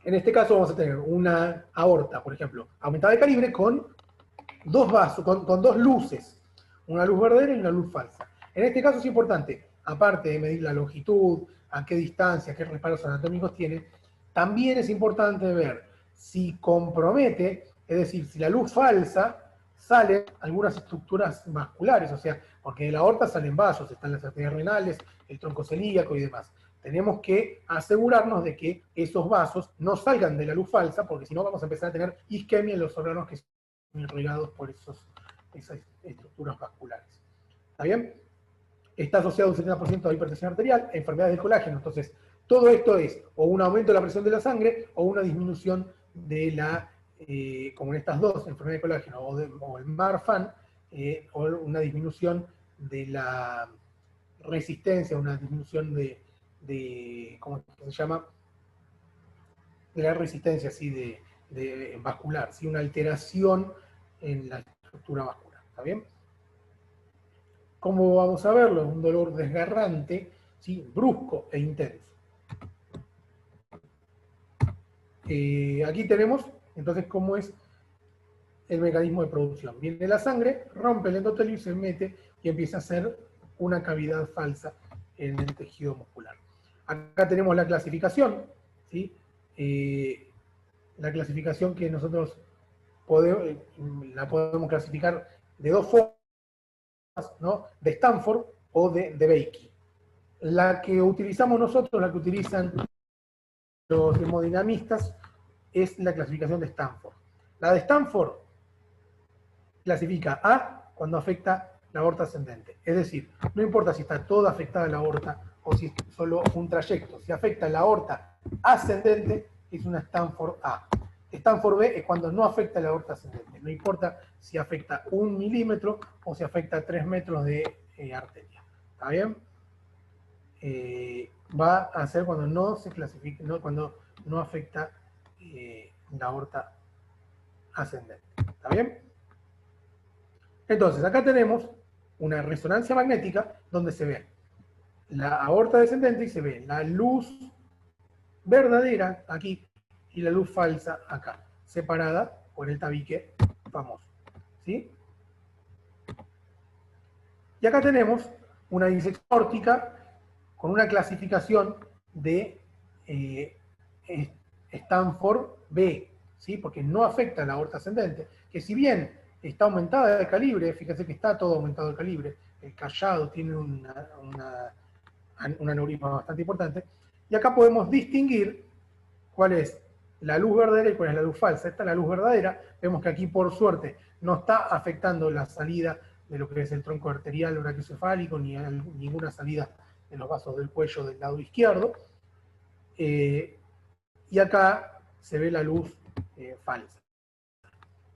Speaker 1: en este caso vamos a tener una aorta, por ejemplo, aumentada de calibre con dos vasos, con dos luces, una luz verdadera y una luz falsa. En este caso es importante, aparte de medir la longitud, a qué distancia, qué reparos anatómicos tiene, también es importante ver si compromete, es decir, si la luz falsa salen algunas estructuras vasculares, o sea, porque de la aorta salen vasos, están las arterias renales, el tronco celíaco y demás. Tenemos que asegurarnos de que esos vasos no salgan de la luz falsa, porque si no vamos a empezar a tener isquemia en los órganos que son irrigados por esas estructuras vasculares. ¿Está bien? está asociado a un 70% a hipertensión arterial, enfermedades del colágeno. Entonces, todo esto es o un aumento de la presión de la sangre o una disminución de la, como en estas dos, enfermedad del colágeno o el Marfan, o una disminución de la resistencia, una disminución de ¿cómo se llama? De la resistencia así de vascular, ¿sí? Una alteración en la estructura vascular. ¿Está bien? ¿Cómo vamos a verlo? Es un dolor desgarrante, ¿sí? Brusco e intenso. Aquí tenemos, entonces, cómo es el mecanismo de producción. Viene la sangre, rompe el endotelio y se mete y empieza a hacer una cavidad falsa en el tejido muscular. Acá tenemos la clasificación, ¿sí? La clasificación que nosotros la podemos clasificar de dos formas, ¿no? De Stanford o de Bakey. La que utilizamos nosotros, la que utilizan los hemodinamistas, es la clasificación de Stanford. La de Stanford clasifica A cuando afecta la aorta ascendente. Es decir, no importa si está toda afectada la aorta o si es solo un trayecto. Si afecta la aorta ascendente, es una Stanford A. Stanford B es cuando no afecta la aorta ascendente. No importa si afecta 1 milímetro o si afecta 3 metros de arteria. ¿Está bien? Va a ser cuando no se clasifique, cuando no afecta la aorta ascendente. ¿Está bien? Entonces, acá tenemos una resonancia magnética donde se ve la aorta descendente y se ve la luz verdadera aquí y la luz falsa acá, separada por el tabique famoso. ¿Sí? Y acá tenemos una disección aórtica con una clasificación de Stanford B, ¿sí? Porque no afecta la aorta ascendente, que si bien está aumentada de calibre, fíjense que está todo aumentado de calibre, el callado tiene un aneurisma bastante importante, y acá podemos distinguir cuál es la luz verdadera y cuál es la luz falsa. Esta es la luz verdadera, vemos que aquí por suerte no está afectando la salida de lo que es el tronco arterial o brachiocefálico, ni ninguna salida de los vasos del cuello del lado izquierdo, y acá se ve la luz falsa.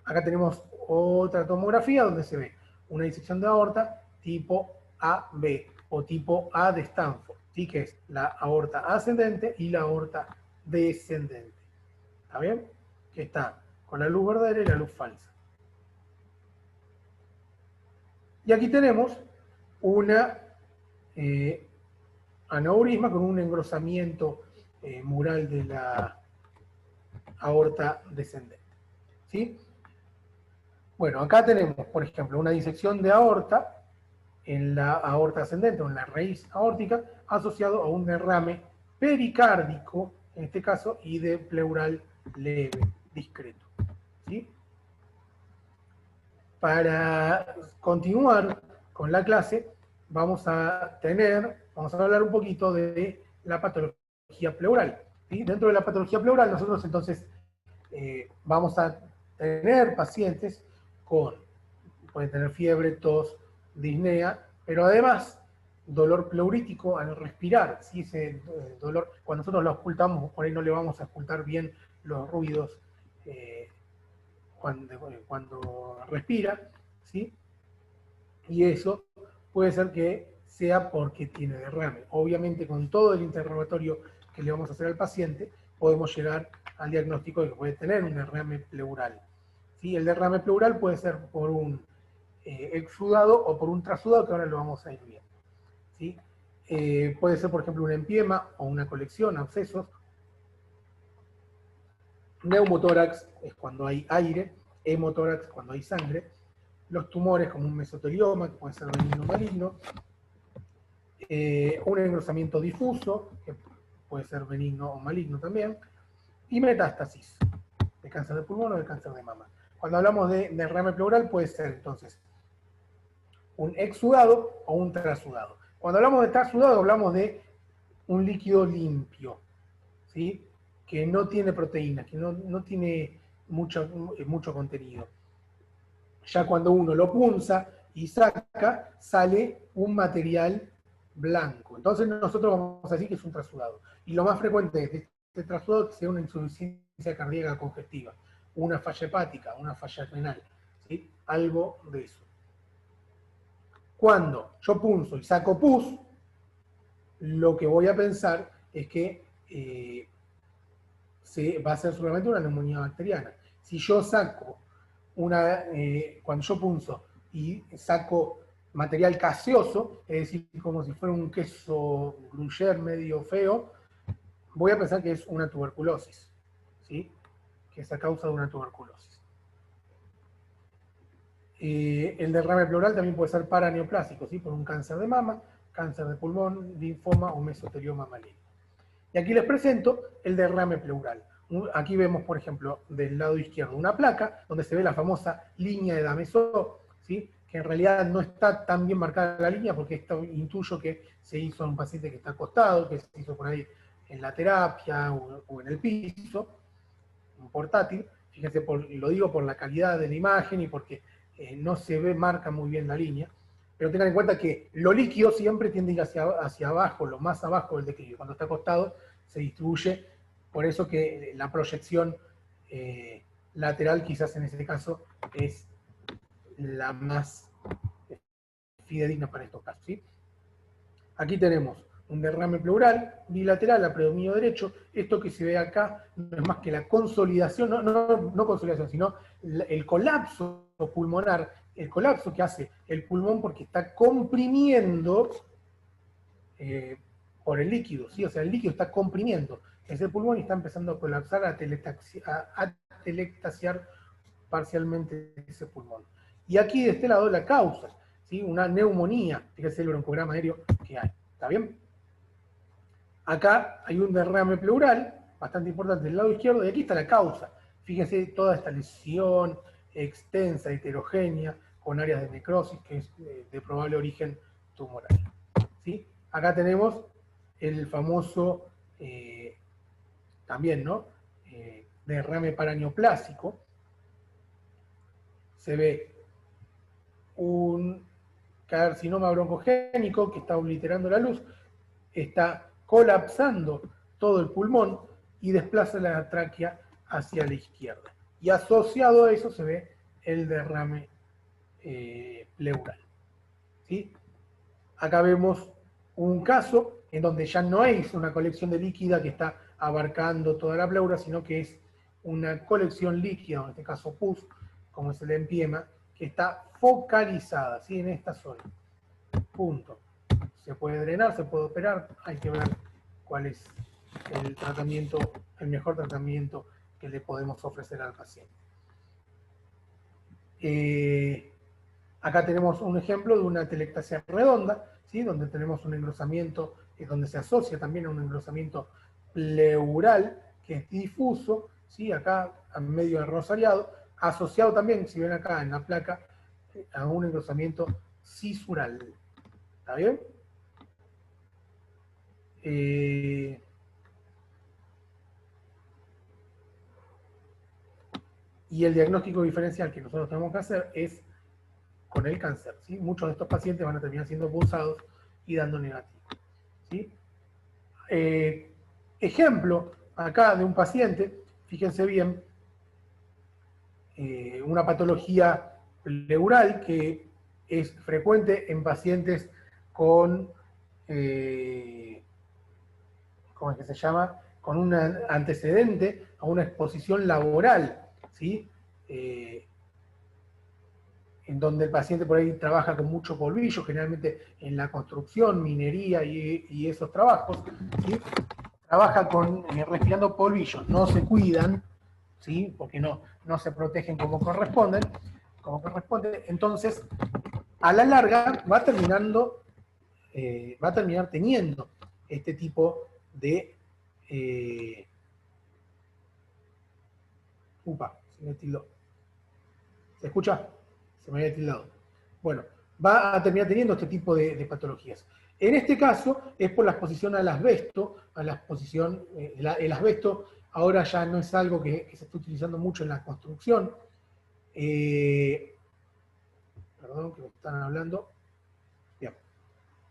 Speaker 1: Acá tenemos otra tomografía donde se ve una disección de aorta tipo AB o tipo A de Stanford, ¿sí? Que es la aorta ascendente y la aorta descendente. ¿Está bien? Que está con la luz verdadera y la luz falsa. Y aquí tenemos una aneurisma con un engrosamiento mural de la aorta descendente. ¿Sí? Bueno, acá tenemos, por ejemplo, una disección de aorta en la aorta ascendente o en la raíz aórtica asociado a un derrame pericárdico, en este caso, y de pleural leve, discreto. ¿Sí? Para continuar con la clase, vamos a hablar un poquito de la patología pleural. ¿Sí? Dentro de la patología pleural, nosotros entonces vamos a tener pacientes pueden tener fiebre, tos, disnea, pero además dolor pleurítico al respirar. ¿Sí? Ese dolor, cuando nosotros lo ocultamos, por ahí no le vamos a ocultar bien los ruidos cuando respira, ¿sí? Y eso puede ser que sea porque tiene derrame. Obviamente, con todo el interrogatorio que le vamos a hacer al paciente, podemos llegar al diagnóstico de que puede tener un derrame pleural. ¿Sí? El derrame pleural puede ser por un exudado o por un trasudado, que ahora lo vamos a ir viendo. ¿Sí? Puede ser, por ejemplo, un empiema o una colección, abscesos. Neumotórax es cuando hay aire, hemotórax cuando hay sangre. Los tumores como un mesotelioma, que puede ser benigno o maligno. Un engrosamiento difuso, que puede ser benigno o maligno también. Y metástasis, de cáncer de pulmón o de cáncer de mama. Cuando hablamos de derrame pleural puede ser entonces un exudado o un trasudado. Cuando hablamos de trasudado hablamos de un líquido limpio, ¿sí? Que no tiene proteínas, que no tiene mucho contenido. Ya cuando uno lo punza y saca, sale un material blanco. Entonces nosotros vamos a decir que es un trasudado. Y lo más frecuente es que este trasudado es que sea una insuficiencia cardíaca congestiva, una falla hepática, una falla renal, ¿sí? Algo de eso. Cuando yo punzo y saco pus, lo que voy a pensar es que va a ser solamente una neumonía bacteriana. Si yo saco cuando yo punzo y saco material gaseoso, es decir, como si fuera un queso gruyère medio feo, voy a pensar que es una tuberculosis, ¿sí? Que es a causa de una tuberculosis. El derrame pleural también puede ser paraneoplásico, ¿sí? Por un cáncer de mama, cáncer de pulmón, linfoma o mesotelioma maligno. Y aquí les presento el derrame pleural. Aquí vemos, por ejemplo, del lado izquierdo una placa donde se ve la famosa línea de D'Ameseau, ¿sí? Que en realidad no está tan bien marcada la línea porque esto intuyo que se hizo en un paciente que está acostado, que se hizo por ahí en la terapia o en el piso, un portátil. Fíjense, lo digo por la calidad de la imagen y porque no se marca muy bien la línea. Pero tengan en cuenta que lo líquido siempre tiende a ir hacia abajo, lo más abajo del declive. Cuando está acostado se distribuye, por eso que la proyección lateral quizás en este caso es la más fidedigna para estos casos, ¿sí? Aquí tenemos un derrame pleural bilateral a predominio derecho. Esto que se ve acá no es más que la consolidación, no consolidación, sino el colapso pulmonar, el colapso que hace el pulmón porque está comprimiendo por el líquido, ¿sí? O sea, el líquido está comprimiendo ese pulmón y está empezando a colapsar, a atelectasiar parcialmente ese pulmón. Y aquí de este lado la causa, ¿sí? Una neumonía, fíjense el broncograma aéreo que hay, ¿está bien? Acá hay un derrame pleural, bastante importante del lado izquierdo, y aquí está la causa. Fíjense toda esta lesión extensa, heterogénea, con áreas de necrosis, que es de probable origen tumoral, ¿sí? Acá tenemos el famoso, también, ¿no? Derrame paraneoplásico. Se ve un carcinoma broncogénico que está obliterando la luz, está colapsando todo el pulmón y desplaza la tráquea hacia la izquierda. Y asociado a eso se ve el derrame pleural, ¿sí? Acá vemos un caso en donde ya no es una colección de líquida que está abarcando toda la pleura, sino que es una colección líquida, en este caso pus, como es el empiema, que está focalizada, ¿sí? En esta zona. Punto. Se puede drenar, se puede operar, hay que ver cuál es el tratamiento, el mejor tratamiento que le podemos ofrecer al paciente. Acá tenemos un ejemplo de una atelectasia redonda, ¿sí? Donde tenemos un engrosamiento, donde se asocia también a un engrosamiento pleural, que es difuso, ¿sí? Acá en medio del rosariado, asociado también, si ven acá en la placa, a un engrosamiento cisural. ¿Está bien? Y el diagnóstico diferencial que nosotros tenemos que hacer es con el cáncer, ¿sí? Muchos de estos pacientes van a terminar siendo pulsados y dando negativo, ¿sí? Ejemplo acá de un paciente, fíjense bien, una patología pleural que es frecuente en pacientes con, ¿cómo es que se llama? Con un antecedente a una exposición laboral, ¿sí? En donde el paciente por ahí trabaja con mucho polvillo, generalmente en la construcción, minería y esos trabajos, ¿sí? Trabaja respirando polvillo, no se cuidan, ¿sí? Porque no se protegen como corresponde, entonces a la larga va a terminar teniendo este tipo de se me tildó. ¿Se escucha? Se me había tildado. Bueno, va a terminar teniendo este tipo de patologías. En este caso es por la exposición al asbesto, el asbesto ahora ya no es algo que se está utilizando mucho en la construcción. Perdón, que me están hablando. Bien.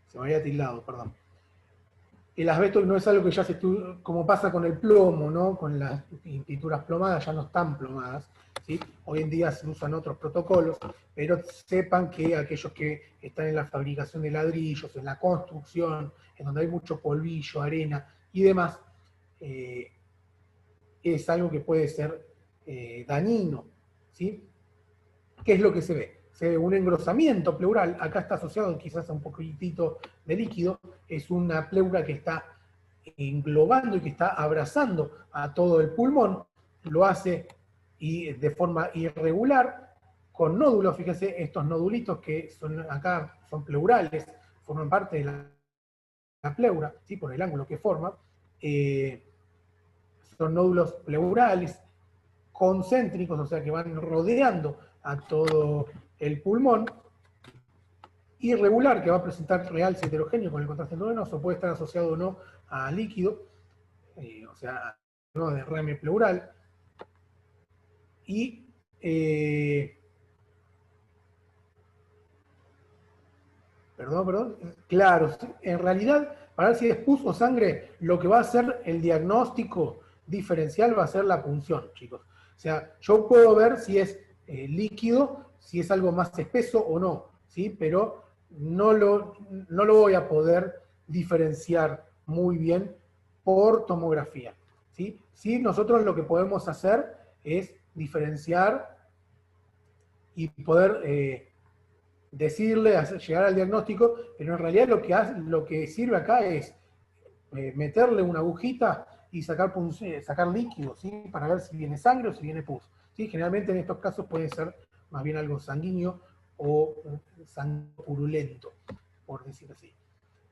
Speaker 1: Se me había tildado, perdón. El asbesto no es algo que ya se estudia, como pasa con el plomo, ¿no? Con las pinturas plomadas, ya no están plomadas, ¿sí? Hoy en día se usan otros protocolos, pero sepan que aquellos que están en la fabricación de ladrillos, en la construcción, en donde hay mucho polvillo, arena y demás, es algo que puede ser dañino, ¿sí? ¿Qué es lo que se ve? Se ve un engrosamiento pleural, acá está asociado quizás a un poquitito de líquido, es una pleura que está englobando y que está abrazando a todo el pulmón, lo hace y de forma irregular, con nódulos, fíjense, estos nodulitos que son acá son pleurales, forman parte de la pleura, ¿sí? Por el ángulo que forma, son nódulos pleurales, concéntricos, o sea que van rodeando a todo el pulmón, irregular, que va a presentar realce heterogéneo con el contraste endovenoso, puede estar asociado o no a líquido, o sea, no derrame pleural, y claro, en realidad, para ver si es pus o sangre, lo que va a hacer el diagnóstico diferencial va a ser la punción, chicos. O sea, yo puedo ver si es líquido, si es algo más espeso o no, ¿sí? Pero no lo voy a poder diferenciar muy bien por tomografía, ¿sí? Sí, nosotros lo que podemos hacer es diferenciar y poder decirle, llegar al diagnóstico, pero en realidad lo que sirve acá es meterle una agujita y sacar líquido, ¿sí? Para ver si viene sangre o si viene pus, ¿sí? Generalmente en estos casos puede ser más bien algo sanguíneo o purulento, por decir así.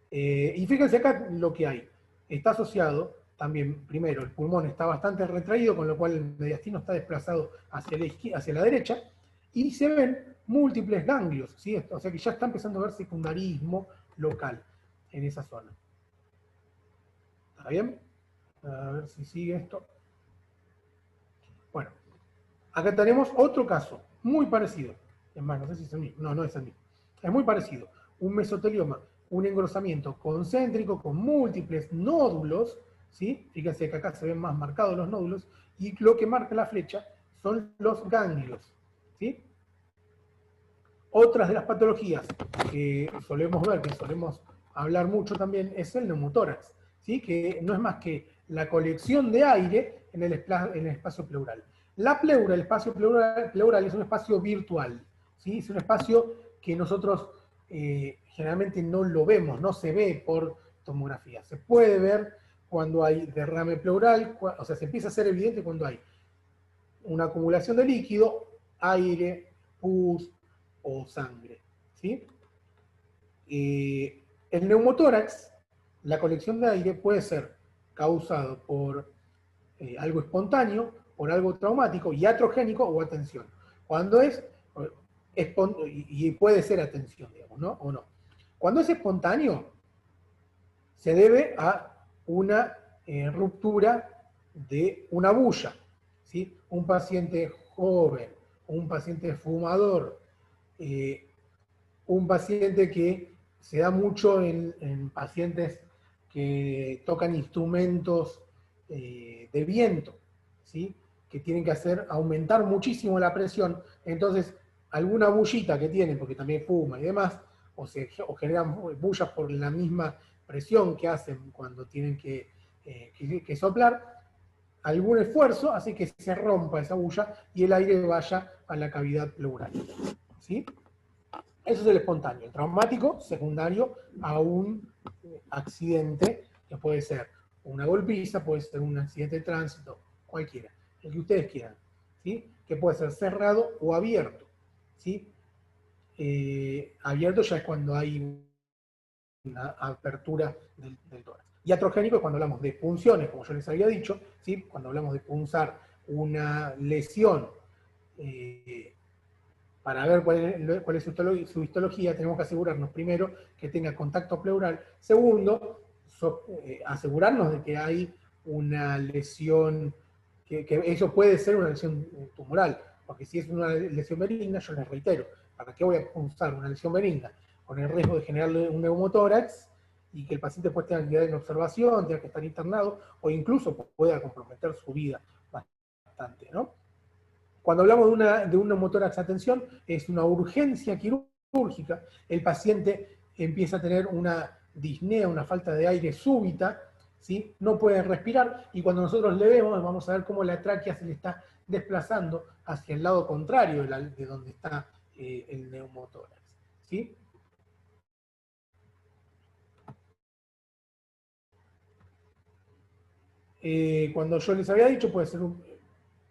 Speaker 1: Y fíjense acá lo que hay. Está asociado también, primero, el pulmón está bastante retraído, con lo cual el mediastino está desplazado hacia la derecha, y se ven múltiples ganglios, ¿sí? O sea que ya está empezando a ver secundarismo local en esa zona. ¿Está bien? A ver si sigue esto. Bueno, acá tenemos otro caso, muy parecido. Es más, no sé si es el mismo. No, no es el mismo. Es muy parecido. Un mesotelioma, un engrosamiento concéntrico con múltiples nódulos, ¿sí? Fíjense que acá se ven más marcados los nódulos, y lo que marca la flecha son los ganglios, ¿sí? Otras de las patologías que solemos ver, que solemos hablar mucho también, es el neumotórax, ¿sí? Que no es más que la colección de aire en el espacio pleural. La pleura, el espacio pleural es un espacio virtual, ¿sí? Es un espacio que nosotros generalmente no lo vemos, no se ve por tomografía. Se puede ver cuando hay derrame pleural, o sea, se empieza a ser evidente cuando hay una acumulación de líquido, aire, pus o sangre, ¿sí? El neumotórax, la colección de aire, puede ser causado por algo espontáneo, por algo traumático, iatrogénico o atención. Cuando y puede ser atención, digamos, ¿no? O no. Cuando es espontáneo, se debe a una ruptura de una bulla, ¿sí? Un paciente joven, un paciente fumador, un paciente que se da mucho en pacientes que tocan instrumentos de viento, ¿sí? Que tienen que hacer aumentar muchísimo la presión, entonces alguna bullita que tienen, porque también fuma y demás, o generan bullas por la misma presión que hacen cuando tienen que soplar, algún esfuerzo hace que se rompa esa bulla y el aire vaya a la cavidad pleural, ¿sí? Eso es el espontáneo. El traumático, secundario a un accidente, que puede ser una golpiza, puede ser un accidente de tránsito, cualquiera, el que ustedes quieran, ¿sí? Que puede ser cerrado o abierto, ¿sí? Abierto ya es cuando hay una apertura del tórax. Iatrogénico es cuando hablamos de punciones, como yo les había dicho, ¿sí? Cuando hablamos de punzar una lesión para ver cuál es su histología, tenemos que asegurarnos primero que tenga contacto pleural. Segundo, asegurarnos de que hay una lesión, que eso puede ser una lesión tumoral, porque si es una lesión benigna, yo les reitero, ¿para qué voy a punzar una lesión benigna? con el riesgo de generarle un neumotórax y que el paciente después tenga que quedar en observación, tenga que estar internado, o incluso pueda comprometer su vida bastante, ¿no? Cuando hablamos de un neumotórax, atención, es una urgencia quirúrgica, el paciente empieza a tener una disnea, una falta de aire súbita, ¿sí? No puede respirar, y cuando nosotros le vemos, vamos a ver cómo la tráquea se le está desplazando hacia el lado contrario de donde está el neumotórax, ¿sí? Cuando yo les había dicho, puede ser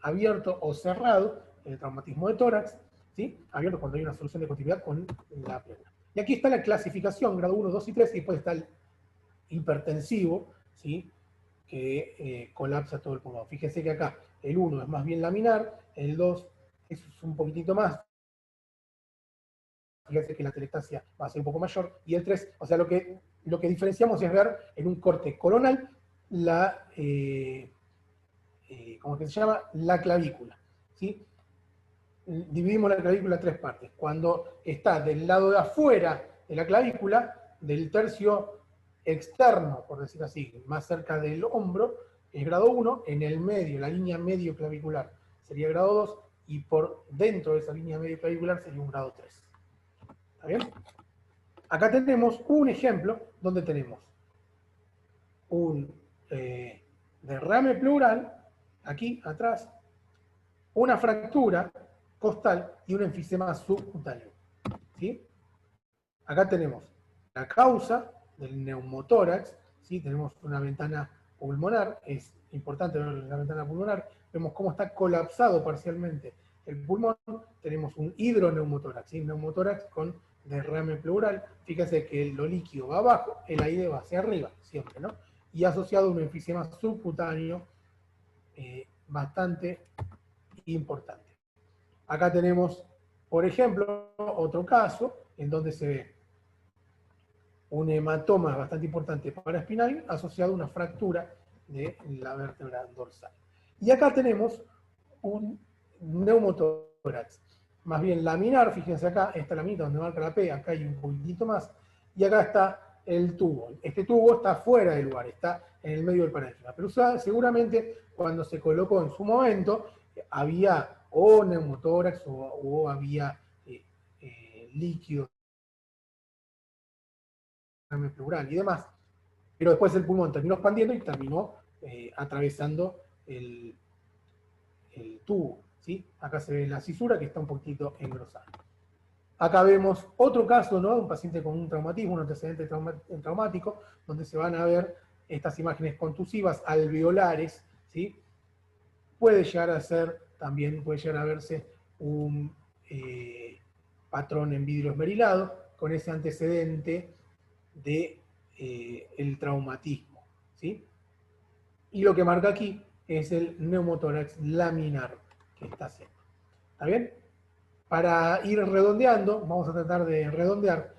Speaker 1: abierto o cerrado, el traumatismo de tórax, ¿sí? Abierto cuando hay una solución de continuidad con la pleura. Y aquí está la clasificación, grado 1, 2 y 3, y después está el hipertensivo, ¿sí? Que colapsa todo el pulmón. Fíjense que acá el 1 es más bien laminar, el 2 es un poquitito más, fíjense que la atelectasia va a ser un poco mayor, y el 3, o sea, lo que diferenciamos es ver en un corte coronal la, ¿cómo que se llama? La clavícula, ¿sí? Dividimos la clavícula en 3 partes. Cuando está del lado de afuera de la clavícula, del tercio externo, por decir así, más cerca del hombro, es grado 1, en el medio, la línea medio clavicular sería grado 2, y por dentro de esa línea medio clavicular sería un grado 3. ¿Está bien? Acá tenemos un ejemplo donde tenemos un derrame pleural, aquí atrás, una fractura costal y un enfisema subcutáneo, ¿sí? Acá tenemos la causa del neumotórax, ¿sí? Tenemos una ventana pulmonar, es importante ver la ventana pulmonar, vemos cómo está colapsado parcialmente el pulmón, tenemos un hidroneumotórax, ¿sí? Neumotórax con derrame pleural, fíjense que lo líquido va abajo, el aire va hacia arriba, siempre, ¿no? Y asociado a un enfisema subcutáneo bastante importante. Acá tenemos, por ejemplo, otro caso en donde se ve un hematoma bastante importante paraespinal asociado a una fractura de la vértebra dorsal. Y acá tenemos un neumotórax, más bien laminar, fíjense acá, esta laminita donde marca la P, acá hay un poquitito más, y acá está el tubo. Este tubo está fuera del lugar, está en el medio del parénquima, pero seguramente cuando se colocó en su momento, había o neumotórax o había líquido pleural y demás, pero después el pulmón terminó expandiendo y terminó atravesando el tubo, ¿sí? Acá se ve la cisura que está un poquito engrosada. Acá vemos otro caso, ¿no? De un paciente con un traumatismo, un antecedente traumático, donde se van a ver estas imágenes contusivas alveolares, ¿sí? Puede llegar a ser, también puede llegar a verse un patrón en vidrio esmerilado, con ese antecedente de el traumatismo, ¿sí? Y lo que marca aquí es el neumotórax laminar que está haciendo. ¿Está bien? Para ir redondeando, vamos a tratar de redondear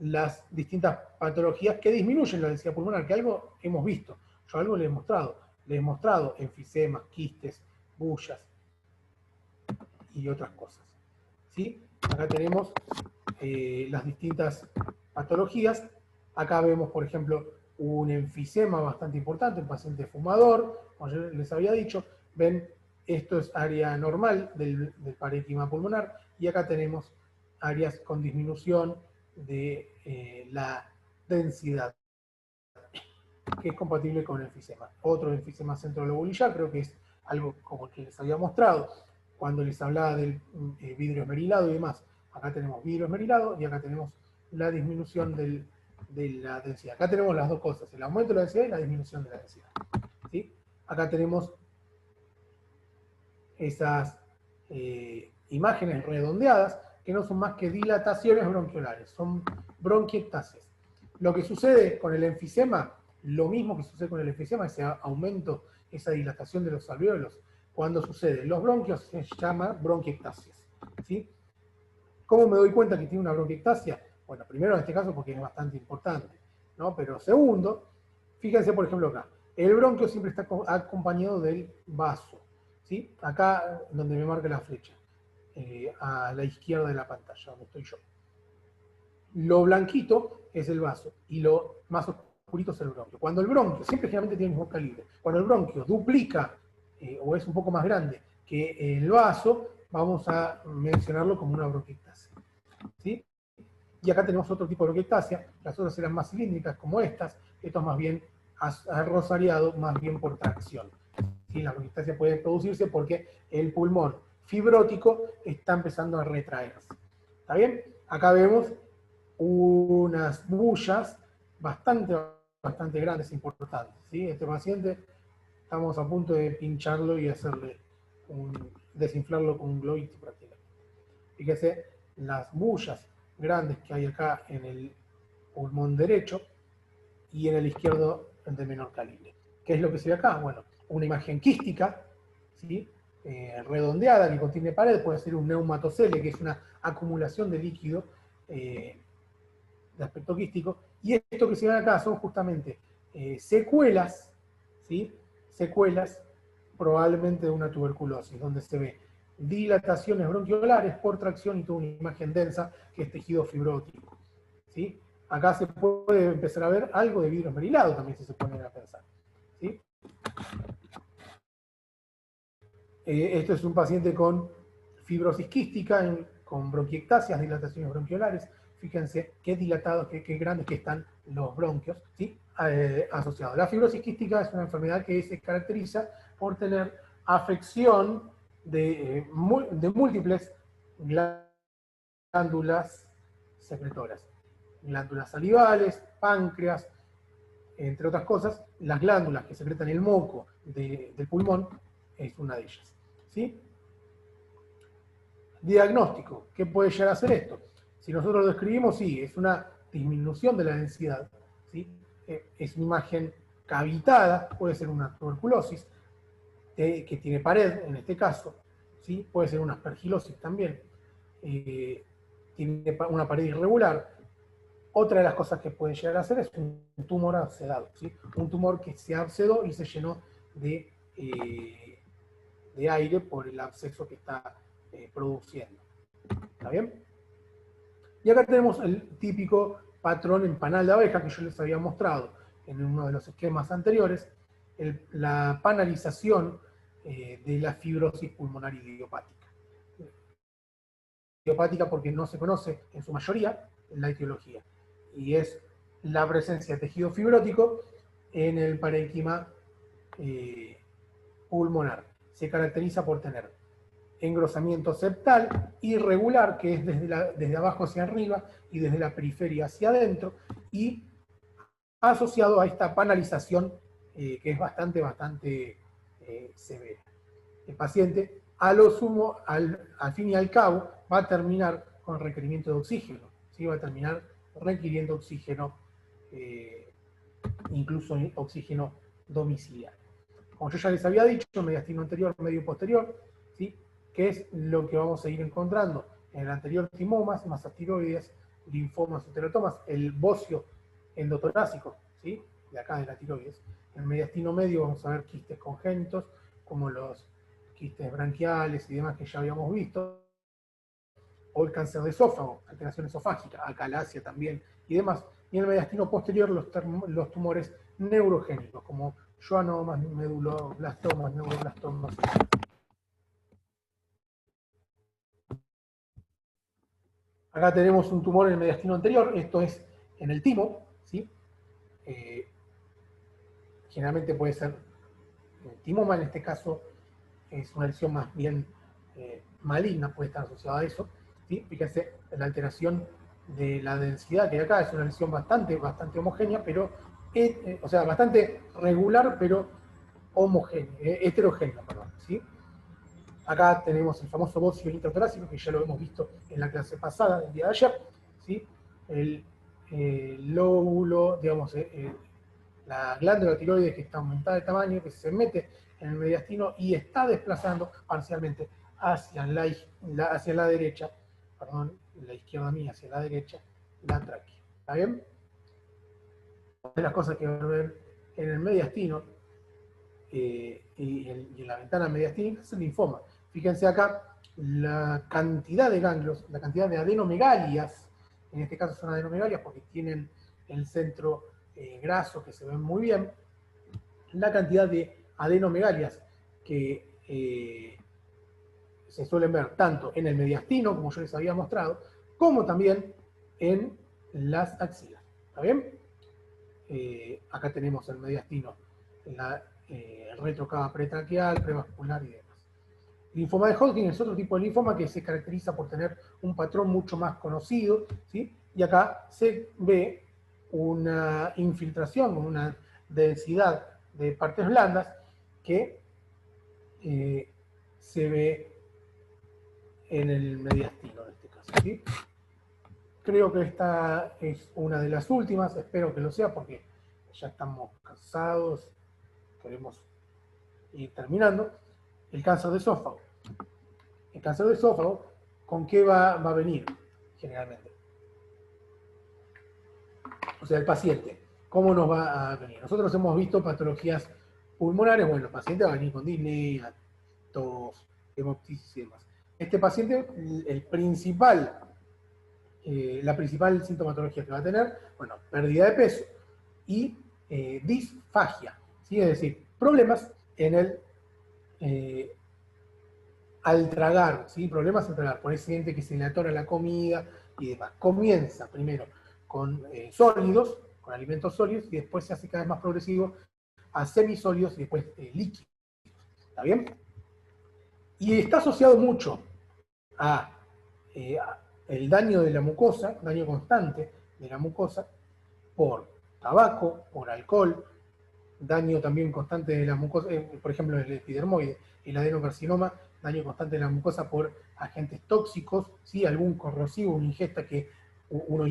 Speaker 1: las distintas patologías que disminuyen la densidad pulmonar, que algo hemos visto, yo algo les he mostrado enfisemas, quistes, bullas y otras cosas. ¿Sí? Acá tenemos las distintas patologías. Acá vemos, por ejemplo, un enfisema bastante importante, un paciente fumador, como yo les había dicho. Ven, esto es área normal del parénquima pulmonar, y acá tenemos áreas con disminución de la densidad, que es compatible con el enfisema. Otro enfisema centrolobulillar, creo que es algo como que les había mostrado cuando les hablaba del vidrio esmerilado y demás. Acá tenemos vidrio esmerilado y acá tenemos la disminución de la densidad. Acá tenemos las dos cosas, el aumento de la densidad y la disminución de la densidad. ¿Sí? Acá tenemos esas imágenes redondeadas que no son más que dilataciones bronquiolares, son bronquiectasias. Lo que sucede con el enfisema, lo mismo que sucede con el enfisema, ese aumento, esa dilatación de los alvéolos, cuando sucede en los bronquios se llama bronquiectasias. ¿Sí? ¿Cómo me doy cuenta que tiene una bronquiectasia? Bueno, primero en este caso porque es bastante importante, ¿no? Pero segundo, fíjense por ejemplo acá, el bronquio siempre está acompañado del vaso, ¿sí? Acá donde me marca la flecha, a la izquierda de la pantalla, donde estoy yo. Lo blanquito es el vaso y lo más oscurito es el bronquio. Cuando el bronquio, siempre generalmente tiene el mismo calibre, cuando el bronquio duplica o es un poco más grande que el vaso, vamos a mencionarlo como una bronquiectasia. ¿Sí? Y acá tenemos otro tipo de bronquiectasia, las otras eran más cilíndricas como estas, esto es más bien rosariado, más bien por tracción. ¿Sí? La bronquiectasia puede producirse porque el pulmón fibrótico está empezando a retraerse. ¿Está bien? Acá vemos unas bullas bastante grandes, importantes. ¿Sí? Este paciente estamos a punto de pincharlo y hacerle desinflarlo con un globito prácticamente. Fíjese las bullas grandes que hay acá en el pulmón derecho y en el izquierdo de menor calibre. ¿Qué es lo que se ve acá? Bueno, una imagen quística, ¿sí? Redondeada que contiene pared, puede ser un neumatocele, que es una acumulación de líquido de aspecto quístico, y esto que se ve acá son justamente secuelas, ¿sí? Secuelas probablemente de una tuberculosis, donde se ve dilataciones bronquiolares por tracción y toda una imagen densa que es tejido fibrótico, ¿sí? Acá se puede empezar a ver algo de vidrio esmerilado también, si se ponen a pensar, ¿sí? Esto es un paciente con fibrosis quística, con bronquiectasias, dilataciones bronquiolares. Fíjense qué dilatados, qué grandes que están los bronquios, ¿sí? Asociados. La fibrosis quística es una enfermedad que se caracteriza por tener afección de múltiples glándulas secretoras. Glándulas salivales, páncreas, entre otras cosas, las glándulas que secretan el moco del pulmón es una de ellas. ¿Sí? Diagnóstico. ¿Qué puede llegar a ser esto? Si nosotros lo describimos, sí, es una disminución de la densidad. ¿Sí? Es una imagen cavitada, puede ser una tuberculosis, que tiene pared en este caso. ¿Sí? Puede ser una aspergilosis también. Tiene una pared irregular. Otra de las cosas que puede llegar a hacer es un tumor abscedado. ¿Sí? Un tumor que se abscedó y se llenó de aire por el absceso que está produciendo. ¿Está bien? Y acá tenemos el típico patrón en panal de abeja que yo les había mostrado en uno de los esquemas anteriores, la panalización de la fibrosis pulmonar idiopática. Idiopática porque no se conoce en su mayoría la etiología, y es la presencia de tejido fibrótico en el parénquima pulmonar. Se caracteriza por tener engrosamiento septal irregular, que es desde abajo hacia arriba y desde la periferia hacia adentro, y asociado a esta panalización que es bastante severa. El paciente, a lo sumo, al fin y al cabo, va a terminar con requerimiento de oxígeno, ¿sí? Va a terminar requiriendo oxígeno, incluso oxígeno domiciliario. Como yo ya les había dicho, mediastino anterior, medio posterior, ¿sí? Que es lo que vamos a ir encontrando en el anterior: timomas, masas tiroides, linfomas o teratomas, el bocio endotorácico, ¿sí? De acá de la tiroides. En el mediastino medio vamos a ver quistes congénitos, como los quistes branquiales y demás que ya habíamos visto, o el cáncer de esófago, alteración esofágica, acalasia también, y demás. Y en el mediastino posterior los tumores neurogénicos, como schwannomas, meduloblastomas, neuroblastomas. Acá tenemos un tumor en el mediastino anterior, esto es en el timo, ¿sí? Generalmente puede ser timoma, en este caso es una lesión más bien maligna, puede estar asociada a eso, ¿sí? Fíjense la alteración de la densidad que hay acá, es una lesión bastante homogénea, pero, o sea, bastante regular, pero homogénea, heterogénea, perdón, ¿sí? Acá tenemos el famoso bocio intratorácico, que ya lo hemos visto en la clase pasada, del día de ayer, ¿sí? El lóbulo, digamos, la glándula tiroides que está aumentada de tamaño, que se mete en el mediastino y está desplazando parcialmente hacia la derecha, perdón, la izquierda mía hacia la derecha, la tráquea. ¿Está bien? Una de las cosas que van a ver en el mediastino y en la ventana mediastínica es el linfoma. Fíjense acá la cantidad de ganglios, la cantidad de adenomegalias en este caso son adenomegalias porque tienen el centro graso que se ven muy bien, la cantidad de adenomegalias que se suelen ver tanto en el mediastino, como yo les había mostrado, como también en las axilas. ¿Está bien? Acá tenemos el mediastino, el retrocava pretraqueal, prevascular y demás. El linfoma de Hodgkin es otro tipo de linfoma que se caracteriza por tener un patrón mucho más conocido, ¿sí? Y acá se ve una infiltración, una densidad de partes blandas que se ve en el mediastino en este caso, ¿sí? Creo que esta es una de las últimas, espero que lo sea porque ya estamos cansados, queremos ir terminando. El cáncer de esófago. El cáncer de esófago, ¿con qué va a venir generalmente? O sea, el paciente, ¿cómo nos va a venir? Nosotros hemos visto patologías pulmonares, bueno, el paciente va a venir con disnea, tos, hemoptisis y demás. Este paciente, la principal sintomatología que va a tener, bueno, pérdida de peso y disfagia, ¿sí? Es decir, problemas en el al tragar, ¿sí? Problemas al tragar, por ese gente que se le atora la comida y demás. Comienza primero con sólidos, con alimentos sólidos, y después se hace cada vez más progresivo a semisólidos y después líquidos. ¿Está bien? Y está asociado mucho a el daño de la mucosa, daño constante de la mucosa, por tabaco, por alcohol, daño también constante de la mucosa, por ejemplo el epidermoide, el adenocarcinoma, daño constante de la mucosa por agentes tóxicos, ¿sí? Algún corrosivo, una ingesta que uno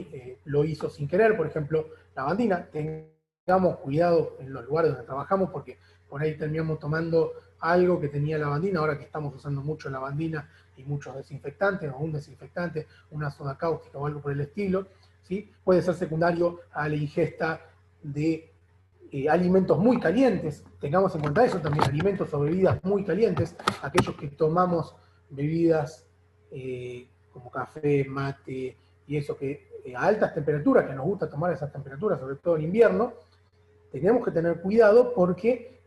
Speaker 1: lo hizo sin querer, por ejemplo, lavandina. Tengamos cuidado en los lugares donde trabajamos porque por ahí terminamos tomando algo que tenía lavandina, ahora que estamos usando mucho lavandina y muchos desinfectantes, o un desinfectante, una soda cáustica o algo por el estilo, ¿sí? Puede ser secundario a la ingesta de alimentos muy calientes, tengamos en cuenta eso también, alimentos o bebidas muy calientes, aquellos que tomamos bebidas como café, mate y eso que a altas temperaturas, que nos gusta tomar esas temperaturas, sobre todo en invierno, tenemos que tener cuidado porque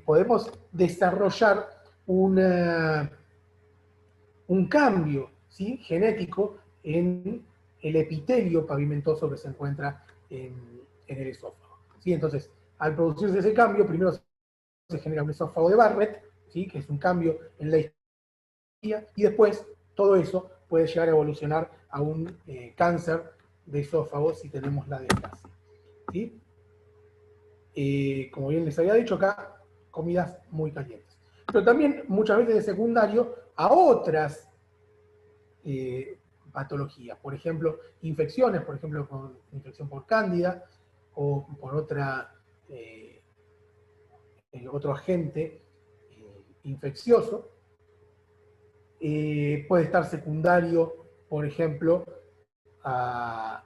Speaker 1: podemos desarrollar un cambio, ¿sí? Genético en el epitelio pavimentoso que se encuentra en el esófago, ¿sí? Entonces, al producirse ese cambio, primero se genera un esófago de Barrett, ¿sí? Que es un cambio en la histología, y después todo eso puede llegar a evolucionar a un cáncer de esófago si tenemos la desgracia, ¿sí? Como bien les había dicho acá, comidas muy calientes. Pero también muchas veces de secundario a otras patologías, por ejemplo, infecciones, por ejemplo, con infección por cándida o por otro agente infeccioso. Puede estar secundario, por ejemplo, a,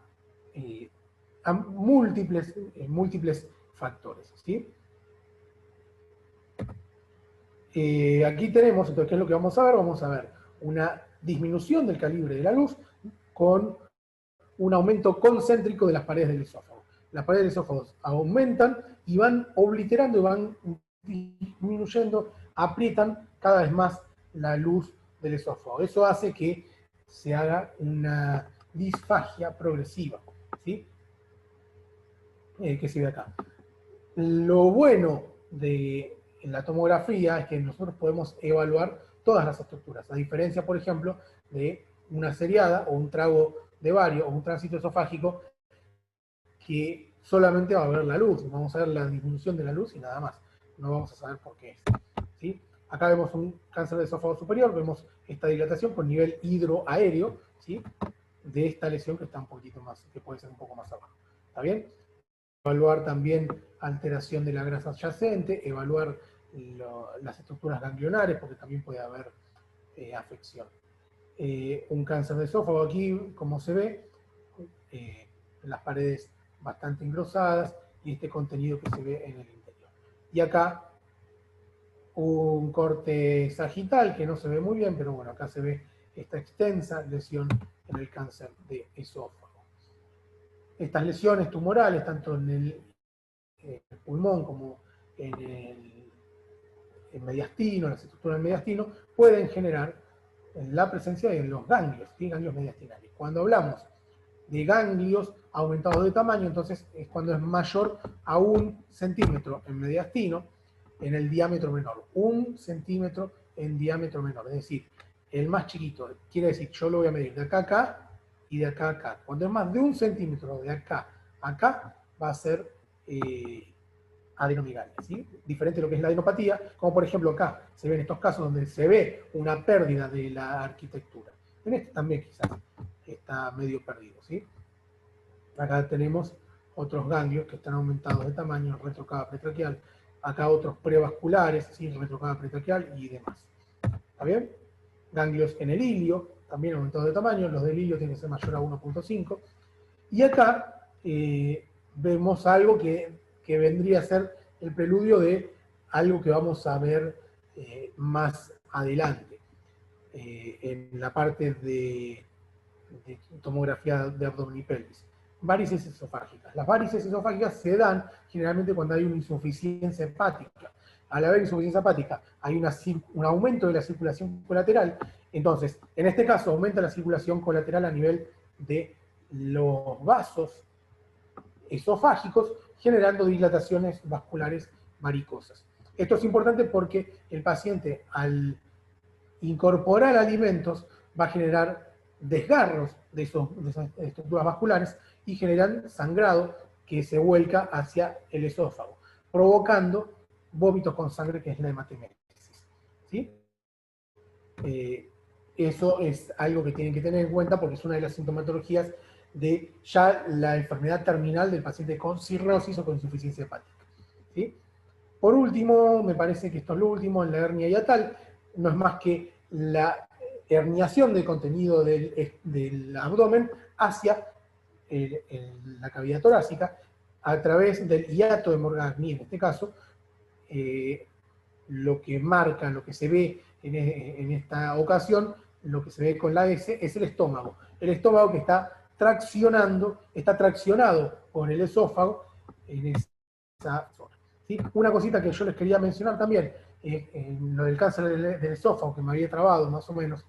Speaker 1: a múltiples factores, ¿sí? Aquí tenemos, entonces, ¿qué es lo que vamos a ver? Vamos a ver una disminución del calibre de la luz con un aumento concéntrico de las paredes del esófago. Las paredes del esófago aumentan y van obliterando y van disminuyendo, aprietan cada vez más la luz del esófago. Eso hace que se haga una disfagia progresiva, ¿sí? Que se ve acá. Lo bueno de la tomografía es que nosotros podemos evaluar todas las estructuras, a diferencia, por ejemplo, de una seriada o un trago de bario o un tránsito esofágico que solamente va a ver la luz, vamos a ver la disminución de la luz y nada más, no vamos a saber por qué es, ¿sí? Acá vemos un cáncer de esófago superior, vemos esta dilatación con nivel hidroaéreo, ¿sí? De esta lesión que está un poquito más, que puede ser un poco más abajo, ¿está bien? Evaluar también alteración de la grasa adyacente, evaluar las estructuras ganglionares, porque también puede haber afección. Un cáncer de esófago aquí, como se ve, las paredes bastante engrosadas y este contenido que se ve en el interior. Y acá un corte sagital que no se ve muy bien, pero bueno, acá se ve esta extensa lesión en el cáncer de esófago. estas lesiones tumorales, tanto en el pulmón como en el mediastino, las estructuras del mediastino, pueden generar la presencia de los ganglios, ¿sí? Ganglios mediastinales. Cuando hablamos de ganglios aumentados de tamaño, entonces es cuando es mayor a 1 centímetro en mediastino en el diámetro menor. 1 centímetro en diámetro menor. Es decir, el más chiquito, quiere decir, yo lo voy a medir de acá a acá y de acá a acá. Cuando es más de 1 centímetro de acá a acá, va a ser adenomegalia, ¿sí? Diferente de lo que es la adenopatía, como por ejemplo acá se ven estos casos donde se ve una pérdida de la arquitectura. En este también quizás está medio perdido, ¿sí? Acá tenemos otros ganglios que están aumentados de tamaño, retrocava pretraquial, acá otros prevasculares, ¿sí? Retrocava pretraquial y demás. ¿Está bien? Ganglios en el ilio, también aumentados de tamaño, los del ilio tienen que ser mayor a 1.5. Y acá vemos algo que vendría a ser el preludio de algo que vamos a ver más adelante, en la parte de tomografía de abdomen y pelvis. Varices esofágicas. Las varices esofágicas se dan generalmente cuando hay una insuficiencia hepática. Al haber insuficiencia hepática hay un aumento de la circulación colateral, entonces, en este caso aumenta la circulación colateral a nivel de los vasos esofágicos, generando dilataciones vasculares varicosas. Esto es importante porque el paciente, al incorporar alimentos, va a generar desgarros de esas estructuras vasculares y generan sangrado que se vuelca hacia el esófago, provocando vómitos con sangre, que es la hematemesis. ¿Sí? Eso es algo que tienen que tener en cuenta porque es una de las sintomatologías de ya la enfermedad terminal del paciente con cirrosis o con insuficiencia hepática. ¿Sí? Por último, me parece que esto es lo último, en la hernia hiatal, no es más que la herniación del contenido del abdomen hacia la cavidad torácica a través del hiato de Morgagni, en este caso. Lo que marca, lo que se ve en esta ocasión, lo que se ve con la S, es el estómago. El estómago que está traccionado por el esófago en esa zona. ¿Sí? Una cosita que yo les quería mencionar también, en lo del cáncer del esófago, que me había trabado más o menos,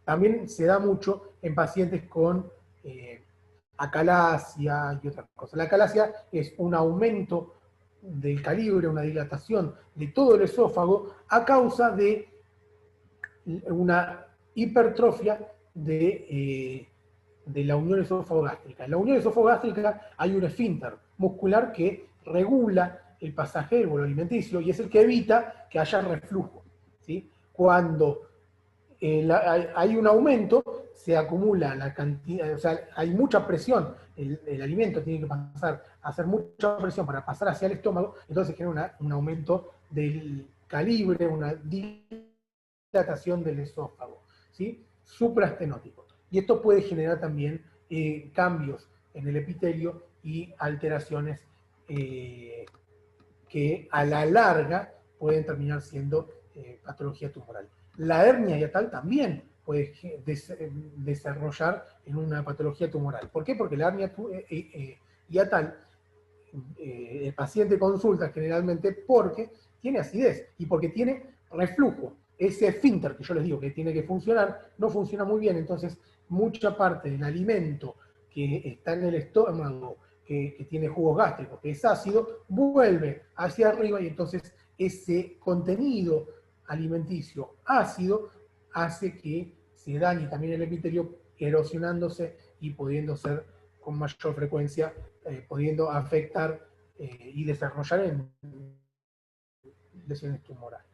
Speaker 1: también se da mucho en pacientes con acalasia y otras cosas. La acalasia es un aumento del calibre, una dilatación de todo el esófago a causa de una hipertrofia de la unión esófago-gástrica. En la unión esófago-gástrica hay un esfínter muscular que regula el pasaje del bolo alimenticio y es el que evita que haya reflujo, ¿sí? Cuando hay un aumento, se acumula la cantidad, o sea, hay mucha presión, el alimento tiene que pasar a hacer mucha presión para pasar hacia el estómago, entonces genera un aumento del calibre, una dilatación del esófago, ¿sí? Supraestenótico. Y esto puede generar también cambios en el epitelio y alteraciones que a la larga pueden terminar siendo patología tumoral. La hernia hiatal también puede desarrollar en una patología tumoral. ¿Por qué? Porque la hernia hiatal, el paciente consulta generalmente porque tiene acidez y porque tiene reflujo. Ese esfínter que yo les digo que tiene que funcionar, no funciona muy bien, entonces mucha parte del alimento que está en el estómago, que tiene jugos gástricos, que es ácido, vuelve hacia arriba y entonces ese contenido alimenticio ácido hace que se dañe también el epitelio, erosionándose y pudiendo ser con mayor frecuencia, pudiendo afectar y desarrollar en lesiones tumorales.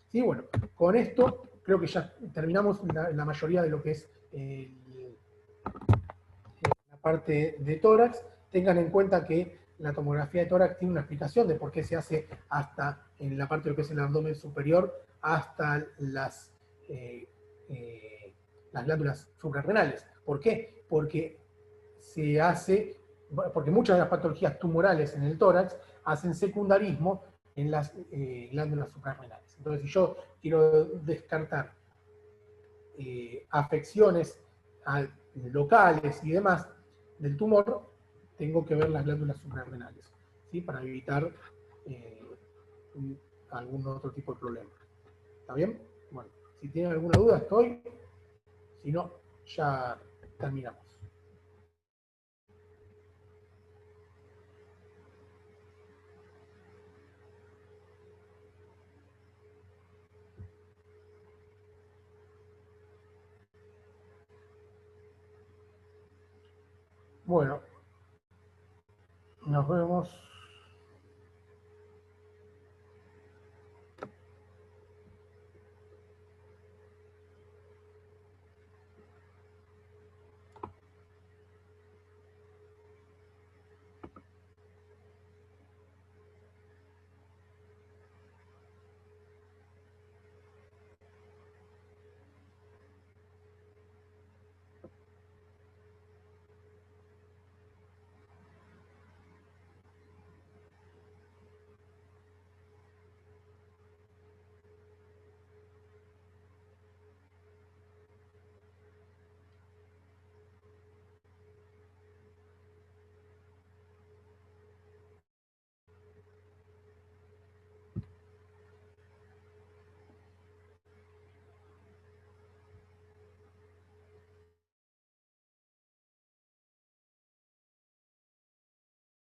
Speaker 1: Sí, bueno, con esto creo que ya terminamos la mayoría de lo que es la parte de tórax. Tengan en cuenta que la tomografía de tórax tiene una explicación de por qué se hace hasta en la parte de lo que es el abdomen superior, hasta las glándulas suprarrenales. ¿Por qué? Porque muchas de las patologías tumorales en el tórax hacen secundarismo en las glándulas suprarrenales. Entonces, si yo quiero descartar afecciones locales y demás del tumor, tengo que ver las glándulas suprarrenales, ¿sí? Para evitar eh, algún otro tipo de problema. ¿Está bien? Bueno, si tienen alguna duda estoy, si no, ya terminamos. Bueno, nos vemos.